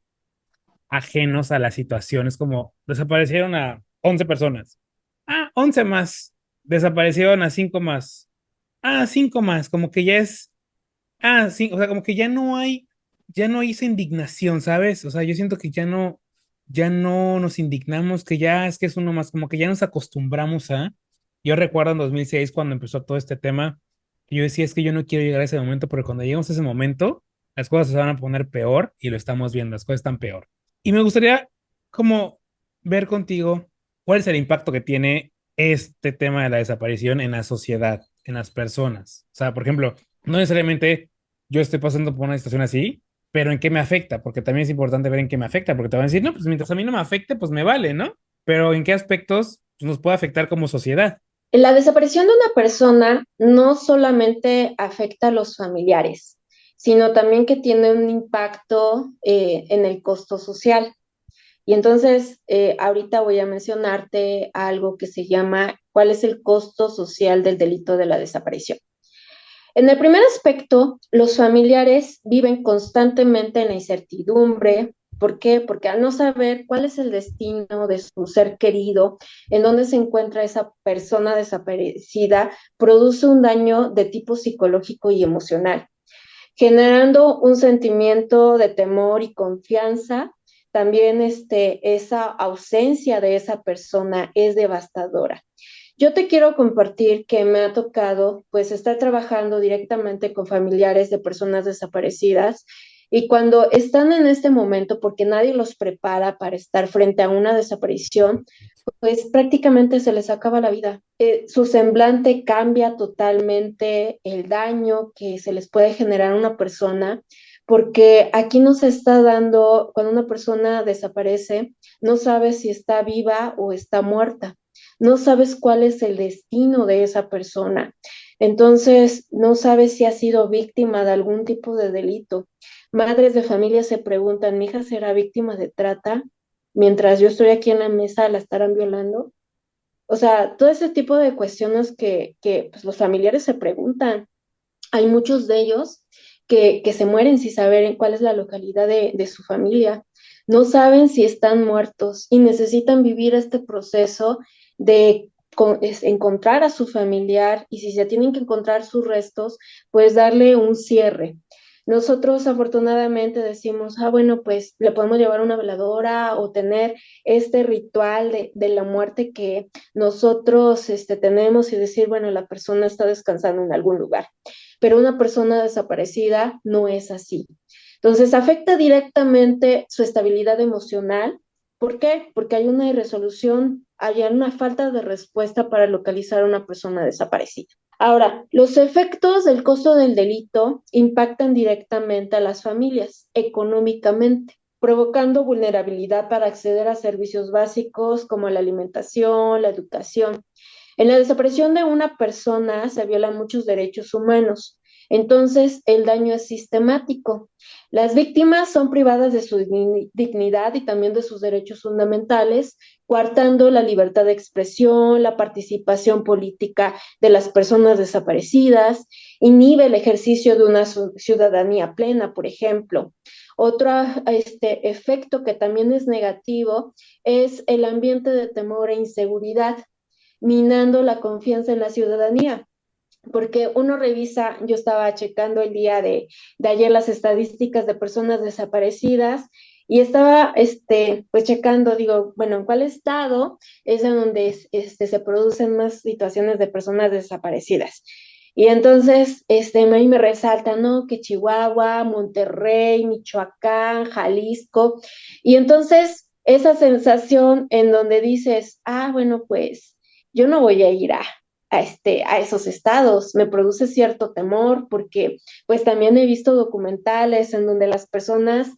ajenos a las situaciones, como desaparecieron a 11 personas. Ah, 11 más. Desaparecieron a 5 más. Ah, 5 más. Como que ya es. Ah, sí, o sea, como que ya no hay esa indignación, ¿sabes? O sea, yo siento que ya no nos indignamos, que ya es que es uno más, como que ya nos acostumbramos a. Yo recuerdo en 2006 cuando empezó todo este tema, yo decía, es que yo no quiero llegar a ese momento, porque cuando lleguemos a ese momento, las cosas se van a poner peor y lo estamos viendo, las cosas están peor. Y me gustaría como ver contigo cuál es el impacto que tiene este tema de la desaparición en la sociedad, en las personas. O sea, por ejemplo, no necesariamente yo estoy pasando por una situación así, pero en qué me afecta, porque también es importante ver en qué me afecta, porque te van a decir, no, pues mientras a mí no me afecte, pues me vale, ¿no? Pero en qué aspectos pues, nos puede afectar como sociedad. La desaparición de una persona no solamente afecta a los familiares, sino también que tiene un impacto en el costo social. Y entonces, ahorita voy a mencionarte algo que se llama cuál es el costo social del delito de la desaparición. En el primer aspecto, los familiares viven constantemente en la incertidumbre, ¿Por qué? Porque al no saber cuál es el destino de su ser querido, en dónde se encuentra esa persona desaparecida, produce un daño de tipo psicológico y emocional, generando un sentimiento de temor y confianza. También esa ausencia de esa persona es devastadora. Yo te quiero compartir que me ha tocado pues estar trabajando directamente con familiares de personas desaparecidas y cuando están en este momento, porque nadie los prepara para estar frente a una desaparición, pues prácticamente se les acaba la vida. Su semblante cambia totalmente, el daño que se les puede generar a una persona, porque aquí nos está dando, cuando una persona desaparece, no sabes si está viva o está muerta, no sabes cuál es el destino de esa persona, entonces no sabes si ha sido víctima de algún tipo de delito. Madres de familia se preguntan, ¿mi hija será víctima de trata? Mientras yo estoy aquí en la mesa, ¿la estarán violando? O sea, todo ese tipo de cuestiones que pues, los familiares se preguntan. Hay muchos de ellos que se mueren sin saber cuál es la localidad de su familia. No saben si están muertos y necesitan vivir este proceso de encontrar a su familiar y si se tienen que encontrar sus restos, pues darle un cierre. Nosotros afortunadamente decimos, bueno, pues le podemos llevar una veladora o tener este ritual de la muerte que nosotros tenemos y decir, bueno, la persona está descansando en algún lugar, pero una persona desaparecida no es así. Entonces, afecta directamente su estabilidad emocional. ¿Por qué? Porque hay una irresolución, hay una falta de respuesta para localizar a una persona desaparecida. Ahora, los efectos del costo del delito impactan directamente a las familias económicamente, provocando vulnerabilidad para acceder a servicios básicos como la alimentación, la educación. En la desaparición de una persona se violan muchos derechos humanos, entonces el daño es sistemático. Las víctimas son privadas de su dignidad y también de sus derechos fundamentales, coartando la libertad de expresión, la participación política de las personas desaparecidas, inhibe el ejercicio de una ciudadanía plena, por ejemplo. Otro efecto que también es negativo es el ambiente de temor e inseguridad, minando la confianza en la ciudadanía. Porque uno revisa, yo estaba checando el día de ayer las estadísticas de personas desaparecidas y estaba pues checando, digo, bueno, ¿en cuál estado es en donde se producen más situaciones de personas desaparecidas? Y entonces, ahí me resalta, ¿no? Que Chihuahua, Monterrey, Michoacán, Jalisco. Y entonces, esa sensación en donde dices, bueno, pues yo no voy a ir a esos estados, me produce cierto temor porque pues también he visto documentales en donde las personas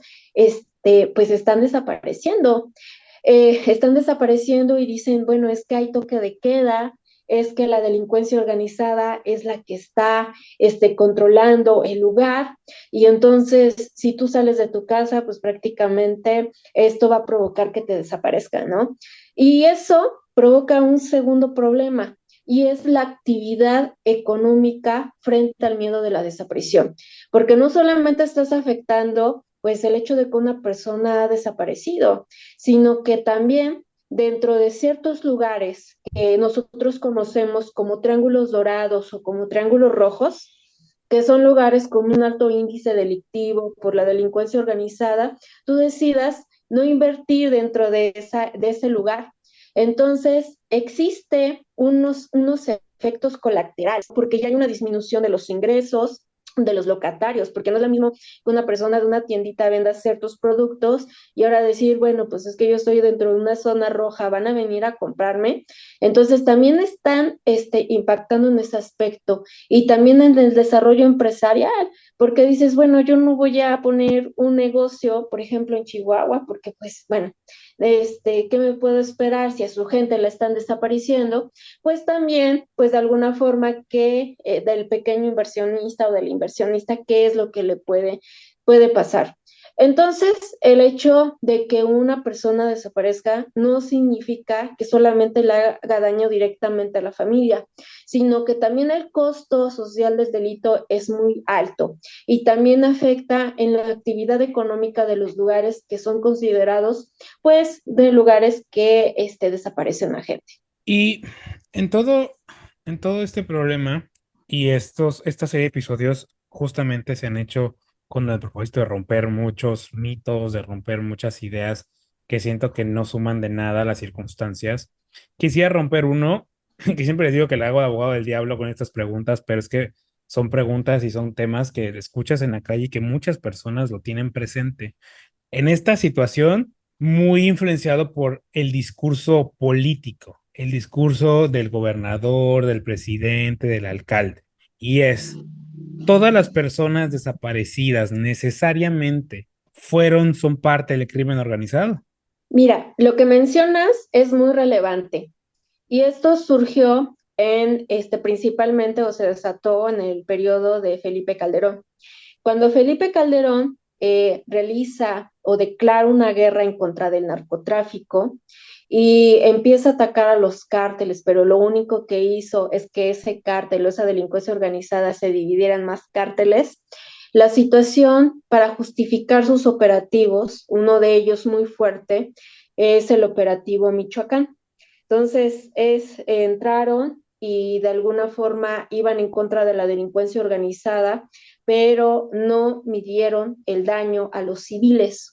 pues están desapareciendo y dicen, bueno, es que hay toque de queda, es que la delincuencia organizada es la que está controlando el lugar y entonces si tú sales de tu casa, pues prácticamente esto va a provocar que te desaparezcan, ¿no? Y eso provoca un segundo problema y es la actividad económica frente al miedo de la desaparición, porque no solamente estás afectando pues el hecho de que una persona ha desaparecido, sino que también dentro de ciertos lugares que nosotros conocemos como triángulos dorados o como triángulos rojos, que son lugares con un alto índice delictivo por la delincuencia organizada, tú decidas no invertir dentro de ese lugar. Entonces, existe unos efectos colaterales, porque ya hay una disminución de los ingresos de los locatarios, porque no es lo mismo que una persona de una tiendita venda ciertos productos y ahora decir, bueno, pues es que yo estoy dentro de una zona roja, van a venir a comprarme. Entonces, también están impactando en ese aspecto y también en el desarrollo empresarial, porque dices, bueno, yo no voy a poner un negocio, por ejemplo, en Chihuahua, porque pues, bueno, ¿qué me puedo esperar si a su gente la están desapareciendo? Pues también, pues de alguna forma que del pequeño inversionista o del inversionista, ¿qué es lo que le puede pasar? Entonces, el hecho de que una persona desaparezca no significa que solamente le haga daño directamente a la familia, sino que también el costo social del delito es muy alto y también afecta en la actividad económica de los lugares que son considerados, pues, de lugares que desaparecen a gente. Y en en todo este problema y esta serie de episodios justamente se han hecho con el propósito de romper muchos mitos, de romper muchas ideas que siento que no suman de nada a las circunstancias. Quisiera romper uno, que siempre les digo que le hago de abogado del diablo con estas preguntas, pero es que son preguntas y son temas que escuchas en la calle y que muchas personas lo tienen presente. En esta situación, muy influenciado por el discurso político, el discurso del gobernador, del presidente, del alcalde. Y es, todas las personas desaparecidas necesariamente son parte del crimen organizado. Mira, lo que mencionas es muy relevante y esto surgió principalmente o se desató en el periodo de Felipe Calderón. Cuando Felipe Calderón realiza o declara una guerra en contra del narcotráfico y empieza a atacar a los cárteles, pero lo único que hizo es que ese cártel o esa delincuencia organizada se dividiera en más cárteles. La situación para justificar sus operativos, uno de ellos muy fuerte, es el operativo Michoacán. Entonces, entraron y de alguna forma iban en contra de la delincuencia organizada, pero no midieron el daño a los civiles.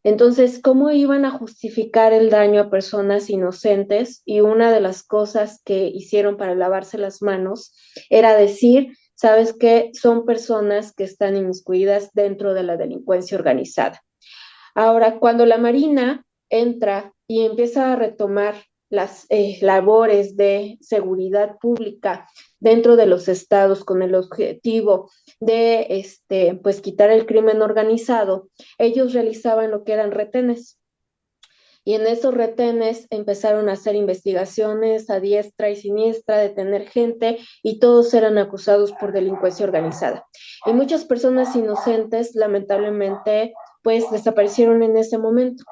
Entonces, ¿cómo iban a justificar el daño a personas inocentes? Y una de las cosas que hicieron para lavarse las manos era decir, ¿sabes qué? Son personas que están inmiscuidas dentro de la delincuencia organizada. Ahora, cuando la Marina entra y empieza a retomar las labores de seguridad pública dentro de los estados con el objetivo de pues quitar el crimen organizado, ellos realizaban lo que eran retenes. Y en esos retenes empezaron a hacer investigaciones a diestra y siniestra, detener gente y todos eran acusados por delincuencia organizada. Y muchas personas inocentes, lamentablemente, pues desaparecieron en ese momento.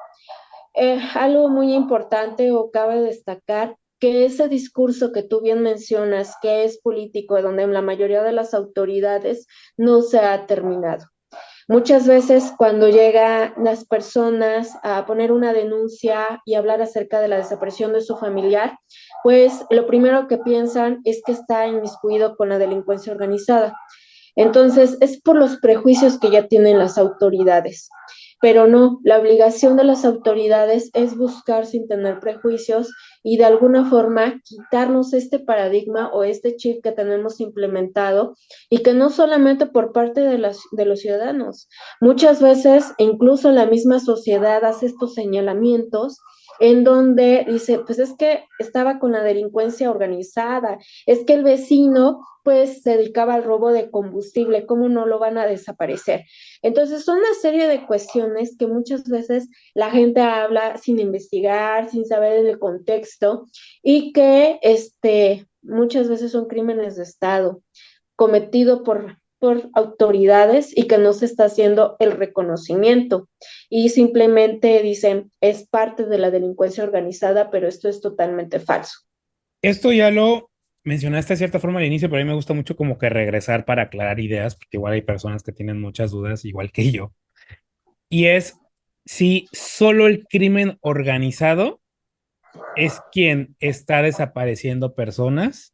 Algo muy importante o cabe destacar que ese discurso que tú bien mencionas, que es político, donde la mayoría de las autoridades no se ha terminado. Muchas veces cuando llegan las personas a poner una denuncia y hablar acerca de la desaparición de su familiar, pues lo primero que piensan es que está inmiscuido con la delincuencia organizada. Entonces, es por los prejuicios que ya tienen las autoridades. Pero no, la obligación de las autoridades es buscar sin tener prejuicios y de alguna forma quitarnos este paradigma o este chip que tenemos implementado y que no solamente por parte de los ciudadanos, muchas veces incluso la misma sociedad hace estos señalamientos en donde dice, pues es que estaba con la delincuencia organizada, es que el vecino pues se dedicaba al robo de combustible, ¿cómo no lo van a desaparecer? Entonces son una serie de cuestiones que muchas veces la gente habla sin investigar, sin saber el contexto y que muchas veces son crímenes de Estado cometido por autoridades y que no se está haciendo el reconocimiento y simplemente dicen es parte de la delincuencia organizada, pero esto es totalmente falso. Esto ya lo mencionaste de cierta forma al inicio, pero a mí me gusta mucho como que regresar para aclarar ideas, porque igual hay personas que tienen muchas dudas, igual que yo. Y es si solo el crimen organizado es quien está desapareciendo personas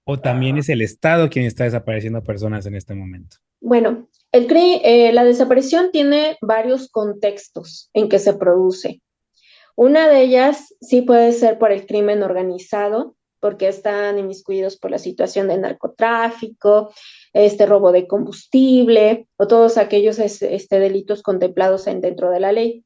o también es el Estado quien está desapareciendo personas en este momento. Bueno, la desaparición tiene varios contextos en que se produce. Una de ellas sí puede ser por el crimen organizado, porque están inmiscuidos por la situación de narcotráfico, robo de combustible o todos aquellos delitos contemplados dentro de la ley.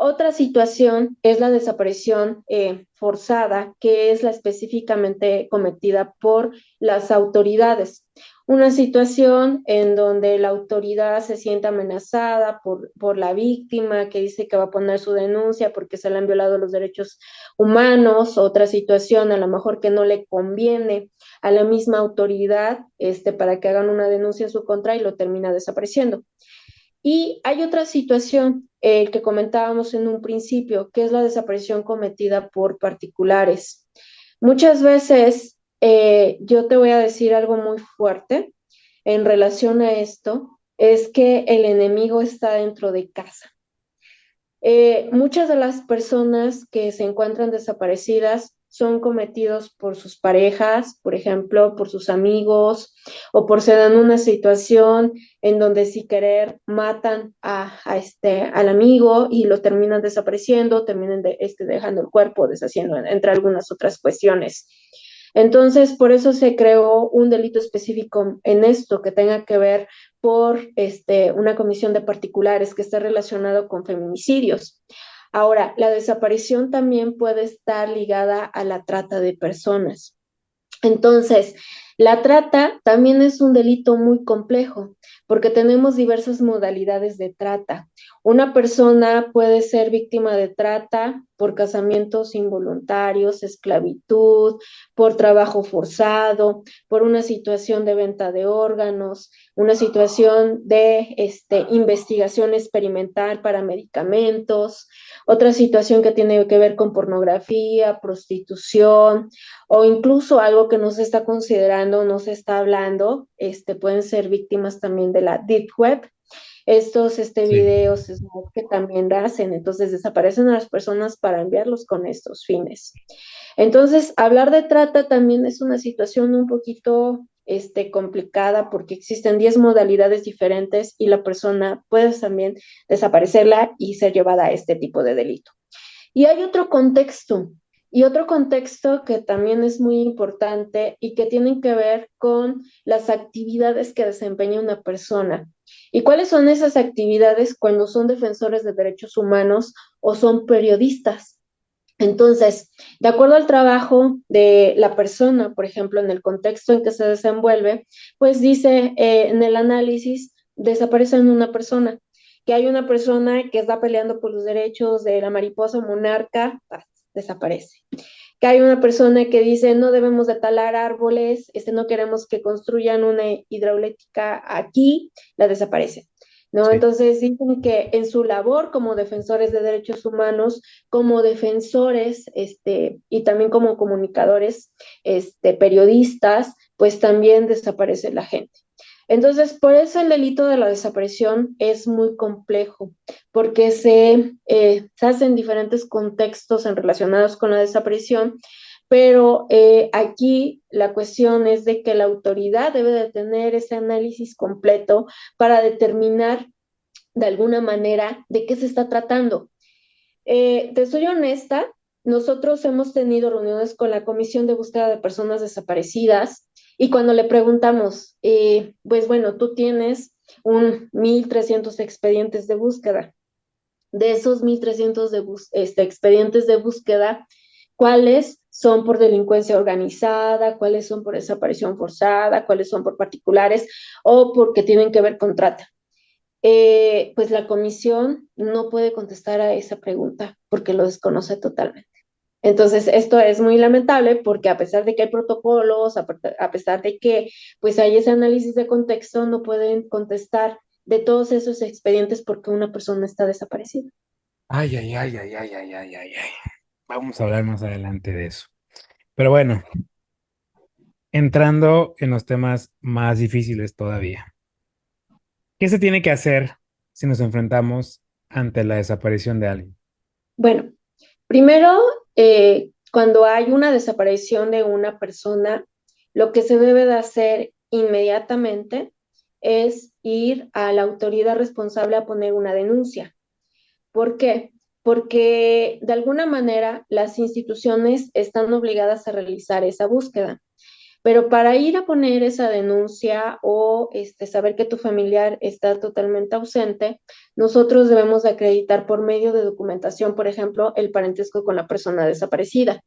Otra situación es la desaparición forzada, que es la específicamente cometida por las autoridades. Una situación en donde la autoridad se siente amenazada por la víctima que dice que va a poner su denuncia porque se le han violado los derechos humanos. Otra situación a lo mejor que no le conviene a la misma autoridad para que hagan una denuncia en su contra y lo termina desapareciendo. Y hay otra situación que comentábamos en un principio, que es la desaparición cometida por particulares. Muchas veces yo te voy a decir algo muy fuerte en relación a esto, es que el enemigo está dentro de casa. Muchas de las personas que se encuentran desaparecidas son cometidos por sus parejas, por ejemplo, por sus amigos, o por se dan una situación en donde sin querer matan al amigo y lo terminan desapareciendo, terminan dejando el cuerpo, deshaciendo, entre algunas otras cuestiones. Entonces, por eso se creó un delito específico en esto que tenga que ver por una comisión de particulares que está relacionado con feminicidios. Ahora, la desaparición también puede estar ligada a la trata de personas. Entonces, la trata también es un delito muy complejo porque tenemos diversas modalidades de trata. Una persona puede ser víctima de trata por casamientos involuntarios, esclavitud, por trabajo forzado, por una situación de venta de órganos, una situación de investigación experimental para medicamentos, otra situación que tiene que ver con pornografía, prostitución, o incluso algo que no se está considerando, no se está hablando, pueden ser víctimas también de la deep web, estos Sí. videos que también hacen, entonces desaparecen a las personas para enviarlos con estos fines. Entonces, hablar de trata también es una situación un poquito complicada porque existen 10 modalidades diferentes y la persona puede también desaparecerla y ser llevada a este tipo de delito. Y hay otro contexto que también es muy importante y que tienen que ver con las actividades que desempeña una persona. ¿Y cuáles son esas actividades cuando son defensores de derechos humanos o son periodistas? Entonces, de acuerdo al trabajo de la persona, por ejemplo, en el contexto en que se desenvuelve, pues dice en el análisis, desaparece en una persona, que hay una persona que está peleando por los derechos de la mariposa monarca, desaparece. Que hay una persona que dice no debemos de talar árboles, no queremos que construyan una hidroeléctrica aquí, la desaparece. ¿No? Sí. Entonces dicen que en su labor como defensores de derechos humanos, como defensores y también como comunicadores, periodistas, pues también desaparece la gente. Entonces, por eso el delito de la desaparición es muy complejo, porque se hace en diferentes contextos en relacionados con la desaparición, pero aquí la cuestión es de que la autoridad debe de tener ese análisis completo para determinar de alguna manera de qué se está tratando. Te soy honesta, nosotros hemos tenido reuniones con la Comisión de Búsqueda de Personas Desaparecidas y cuando le preguntamos, pues bueno, tú tienes 1,300 expedientes de búsqueda. De esos 1,300 expedientes de búsqueda, ¿cuáles son por delincuencia organizada? ¿Cuáles son por desaparición forzada? ¿Cuáles son por particulares? ¿O porque tienen que ver con trata? Pues la comisión no puede contestar a esa pregunta porque lo desconoce totalmente. Entonces, esto es muy lamentable porque a pesar de que hay protocolos, a pesar de que pues hay ese análisis de contexto, no pueden contestar de todos esos expedientes porque una persona está desaparecida. Ay, ay, ay, ay, ay, ay, ay, ay, ay. Vamos a hablar más adelante de eso. Pero bueno, entrando en los temas más difíciles todavía. ¿Qué se tiene que hacer si nos enfrentamos ante la desaparición de alguien? Bueno, primero, cuando hay una desaparición de una persona, lo que se debe de hacer inmediatamente es ir a la autoridad responsable a poner una denuncia. ¿Por qué? Porque de alguna manera las instituciones están obligadas a realizar esa búsqueda. Pero para ir a poner esa denuncia o saber que tu familiar está totalmente ausente, nosotros debemos de acreditar por medio de documentación, por ejemplo, el parentesco con la persona desaparecida.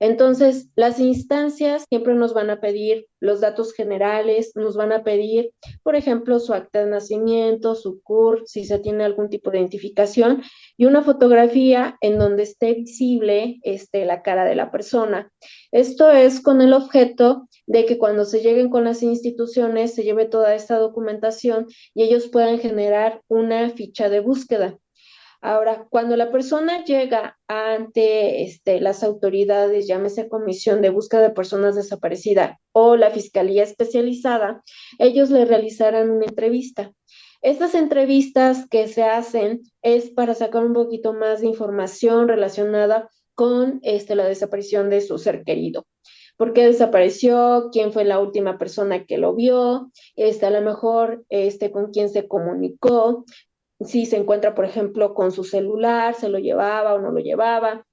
Entonces, las instancias siempre nos van a pedir los datos generales, nos van a pedir, por ejemplo, su acta de nacimiento, su CURP, si se tiene algún tipo de identificación, y una fotografía en donde esté visible la cara de la persona. Esto es con el objeto de que cuando se lleguen con las instituciones se lleve toda esta documentación y ellos puedan generar una ficha de búsqueda. Ahora, cuando la persona llega ante las autoridades, llámese Comisión de Búsqueda de Personas Desaparecidas o la Fiscalía Especializada, ellos le realizarán una entrevista. Estas entrevistas que se hacen es para sacar un poquito más de información relacionada con la desaparición de su ser querido. ¿Por qué desapareció? ¿Quién fue la última persona que lo vio? A lo mejor con quién se comunicó, si se encuentra, por ejemplo, con su celular, se lo llevaba o no lo llevaba.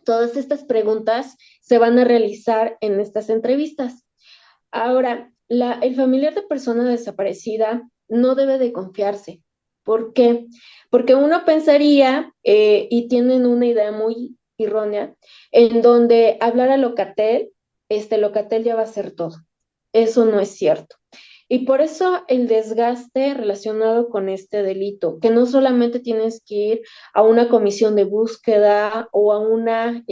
Todas estas preguntas se van a realizar en estas entrevistas. Ahora, el familiar de persona desaparecida no debe de confiarse. ¿Por qué? Porque uno pensaría, y tienen una idea muy errónea, en donde hablar a Locatel, Locatel ya va a hacer todo. Eso no es cierto. Y por eso el desgaste relacionado con este delito, que no solamente tienes que ir a una comisión de búsqueda o a una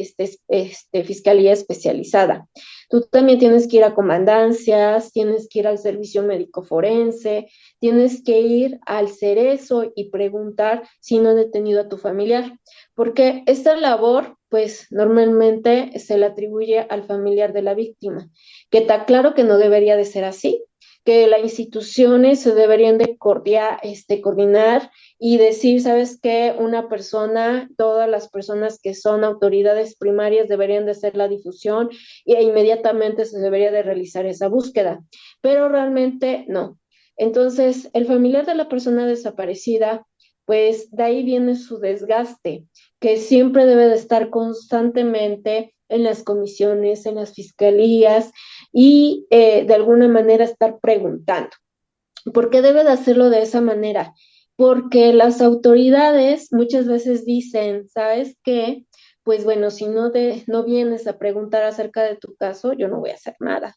fiscalía especializada. Tú también tienes que ir a comandancias, tienes que ir al servicio médico forense, tienes que ir al Cerezo y preguntar si no han detenido a tu familiar, porque esta labor, pues normalmente se le atribuye al familiar de la víctima, que está claro que no debería de ser así, que las instituciones se deberían de coordinar y decir, ¿sabes qué? Una persona, todas las personas que son autoridades primarias deberían de hacer la difusión e inmediatamente se debería de realizar esa búsqueda, pero realmente no. Entonces, el familiar de la persona desaparecida, pues de ahí viene su desgaste, que siempre debe de estar constantemente en las comisiones, en las fiscalías y de alguna manera estar preguntando. ¿Por qué debe de hacerlo de esa manera? Porque las autoridades muchas veces dicen, ¿sabes qué? Pues bueno, si no vienes a preguntar acerca de tu caso, yo no voy a hacer nada.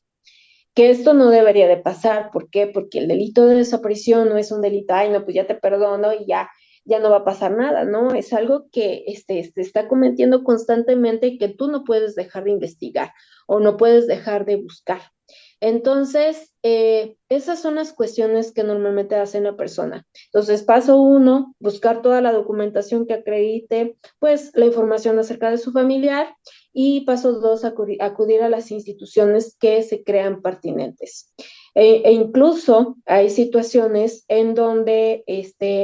Que esto no debería de pasar. ¿Por qué? Porque el delito de desaparición no es un delito, ay, no, pues ya te perdono y ya no va a pasar nada, ¿no? Es algo que se está cometiendo constantemente y que tú no puedes dejar de investigar o no puedes dejar de buscar. Entonces, esas son las cuestiones que normalmente hace la persona. Entonces, paso uno, buscar toda la documentación que acredite, pues, la información acerca de su familiar. Y paso dos, acudir a las instituciones que se crean pertinentes. Incluso hay situaciones en donde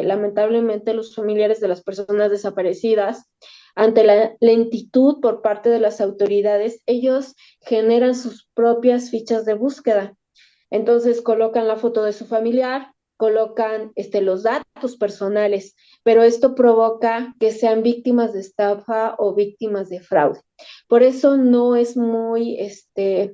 lamentablemente los familiares de las personas desaparecidas, ante la lentitud por parte de las autoridades, ellos generan sus propias fichas de búsqueda. Entonces colocan la foto de su familiar, colocan los datos personales, pero esto provoca que sean víctimas de estafa o víctimas de fraude. Por eso no es muy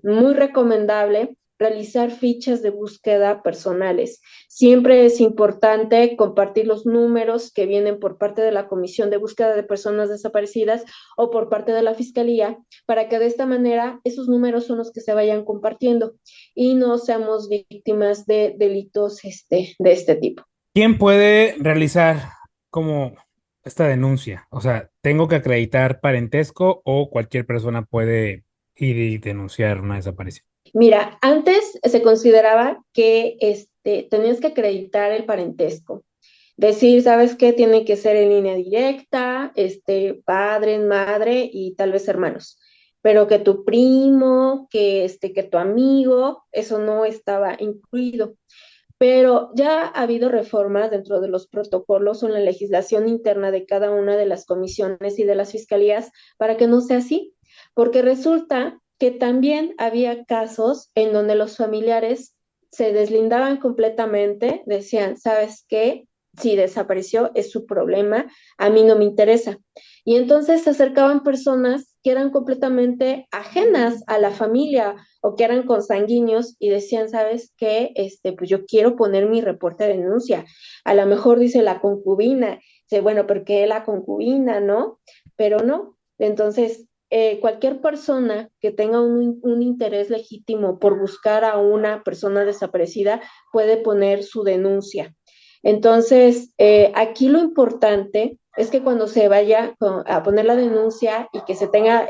recomendable realizar fichas de búsqueda personales. Siempre es importante compartir los números que vienen por parte de la Comisión de Búsqueda de Personas Desaparecidas o por parte de la Fiscalía, para que de esta manera esos números son los que se vayan compartiendo y no seamos víctimas de delitos de este tipo. ¿Quién puede realizar como esta denuncia? O sea, ¿tengo que acreditar parentesco o cualquier persona puede ir y denunciar una desaparición? Mira, antes se consideraba que tenías que acreditar el parentesco. Decir, ¿sabes qué? Tiene que ser en línea directa, padre, madre y tal vez hermanos. Pero que tu primo, que tu amigo, eso no estaba incluido. Pero ya ha habido reformas dentro de los protocolos o en la legislación interna de cada una de las comisiones y de las fiscalías para que no sea así, porque resulta que también había casos en donde los familiares se deslindaban completamente, decían, ¿sabes qué? Si desapareció es su problema, a mí no me interesa. Y entonces se acercaban personas que eran completamente ajenas a la familia o que eran consanguíneos y decían, ¿sabes qué? Pues yo quiero poner mi reporte de denuncia. A lo mejor dice la concubina, dice, bueno, ¿por qué la concubina, no? Pero no. Entonces, cualquier persona que tenga un interés legítimo por buscar a una persona desaparecida puede poner su denuncia. Entonces, aquí lo importante es que cuando se vaya a poner la denuncia y que se tenga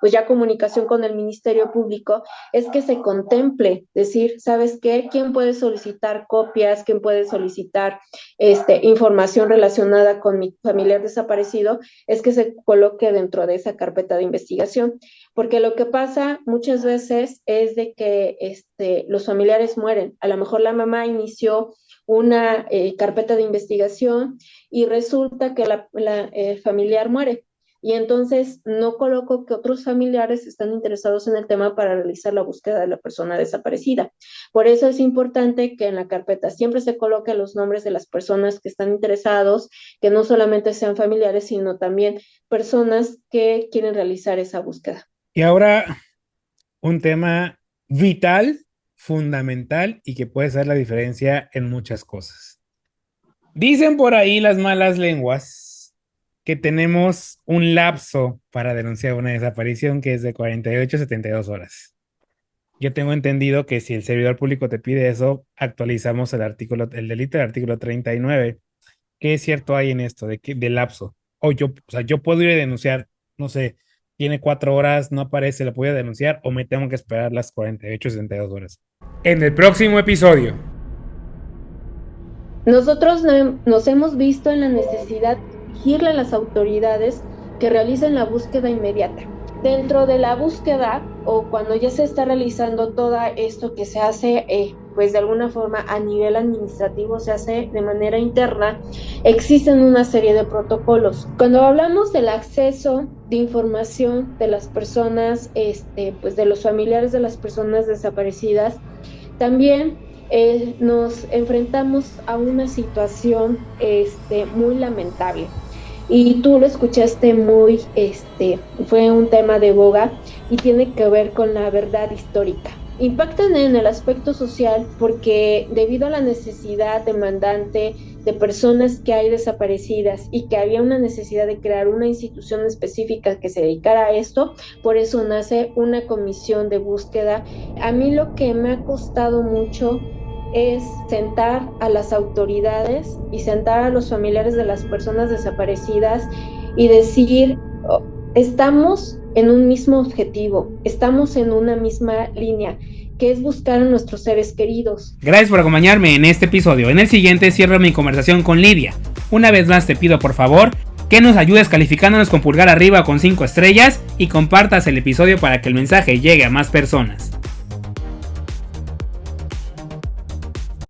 pues ya comunicación con el Ministerio Público, es que se contemple, decir, ¿sabes qué? ¿Quién puede solicitar copias? ¿Quién puede solicitar información relacionada con mi familiar desaparecido? Es que se coloque dentro de esa carpeta de investigación. Porque lo que pasa muchas veces es de que los familiares mueren. A lo mejor la mamá inició una carpeta de investigación y resulta que la familiar muere. Y entonces no coloco que otros familiares están interesados en el tema para realizar la búsqueda de la persona desaparecida. Por eso es importante que en la carpeta siempre se coloquen los nombres de las personas que están interesados, que no solamente sean familiares, sino también personas que quieren realizar esa búsqueda. Y ahora un tema vital, fundamental y que puede ser la diferencia en muchas cosas. Dicen por ahí las malas lenguas que tenemos un lapso para denunciar una desaparición que es de 48 a 72 horas. Yo tengo entendido que si el servidor público te pide eso, actualizamos el delito del artículo 39. ¿Qué es cierto hay en esto del lapso? Yo puedo ir a denunciar, no sé, tiene 4 horas, no aparece, la puedo denunciar o me tengo que esperar las 48 o 72 horas. En el próximo episodio. Nosotros nos hemos visto en la necesidad de exigirle a las autoridades que realicen la búsqueda inmediata. Dentro de la búsqueda o cuando ya se está realizando todo esto que se hace, pues de alguna forma a nivel administrativo se hace de manera interna, existen una serie de protocolos. Cuando hablamos del acceso de información de las personas, pues de los familiares de las personas desaparecidas, también nos enfrentamos a una situación muy lamentable. Y tú lo escuchaste fue un tema de boga y tiene que ver con la verdad histórica. Impactan en el aspecto social porque debido a la necesidad demandante de personas que hay desaparecidas y que había una necesidad de crear una institución específica que se dedicara a esto, por eso nace una comisión de búsqueda. A mí lo que me ha costado mucho es sentar a las autoridades y sentar a los familiares de las personas desaparecidas y decir, estamos en un mismo objetivo, estamos en una misma línea, que es buscar a nuestros seres queridos. Gracias por acompañarme en este episodio. En el siguiente cierro mi conversación con Lidia. Una vez más te pido por favor que nos ayudes calificándonos con pulgar arriba o con 5 estrellas y compartas el episodio para que el mensaje llegue a más personas.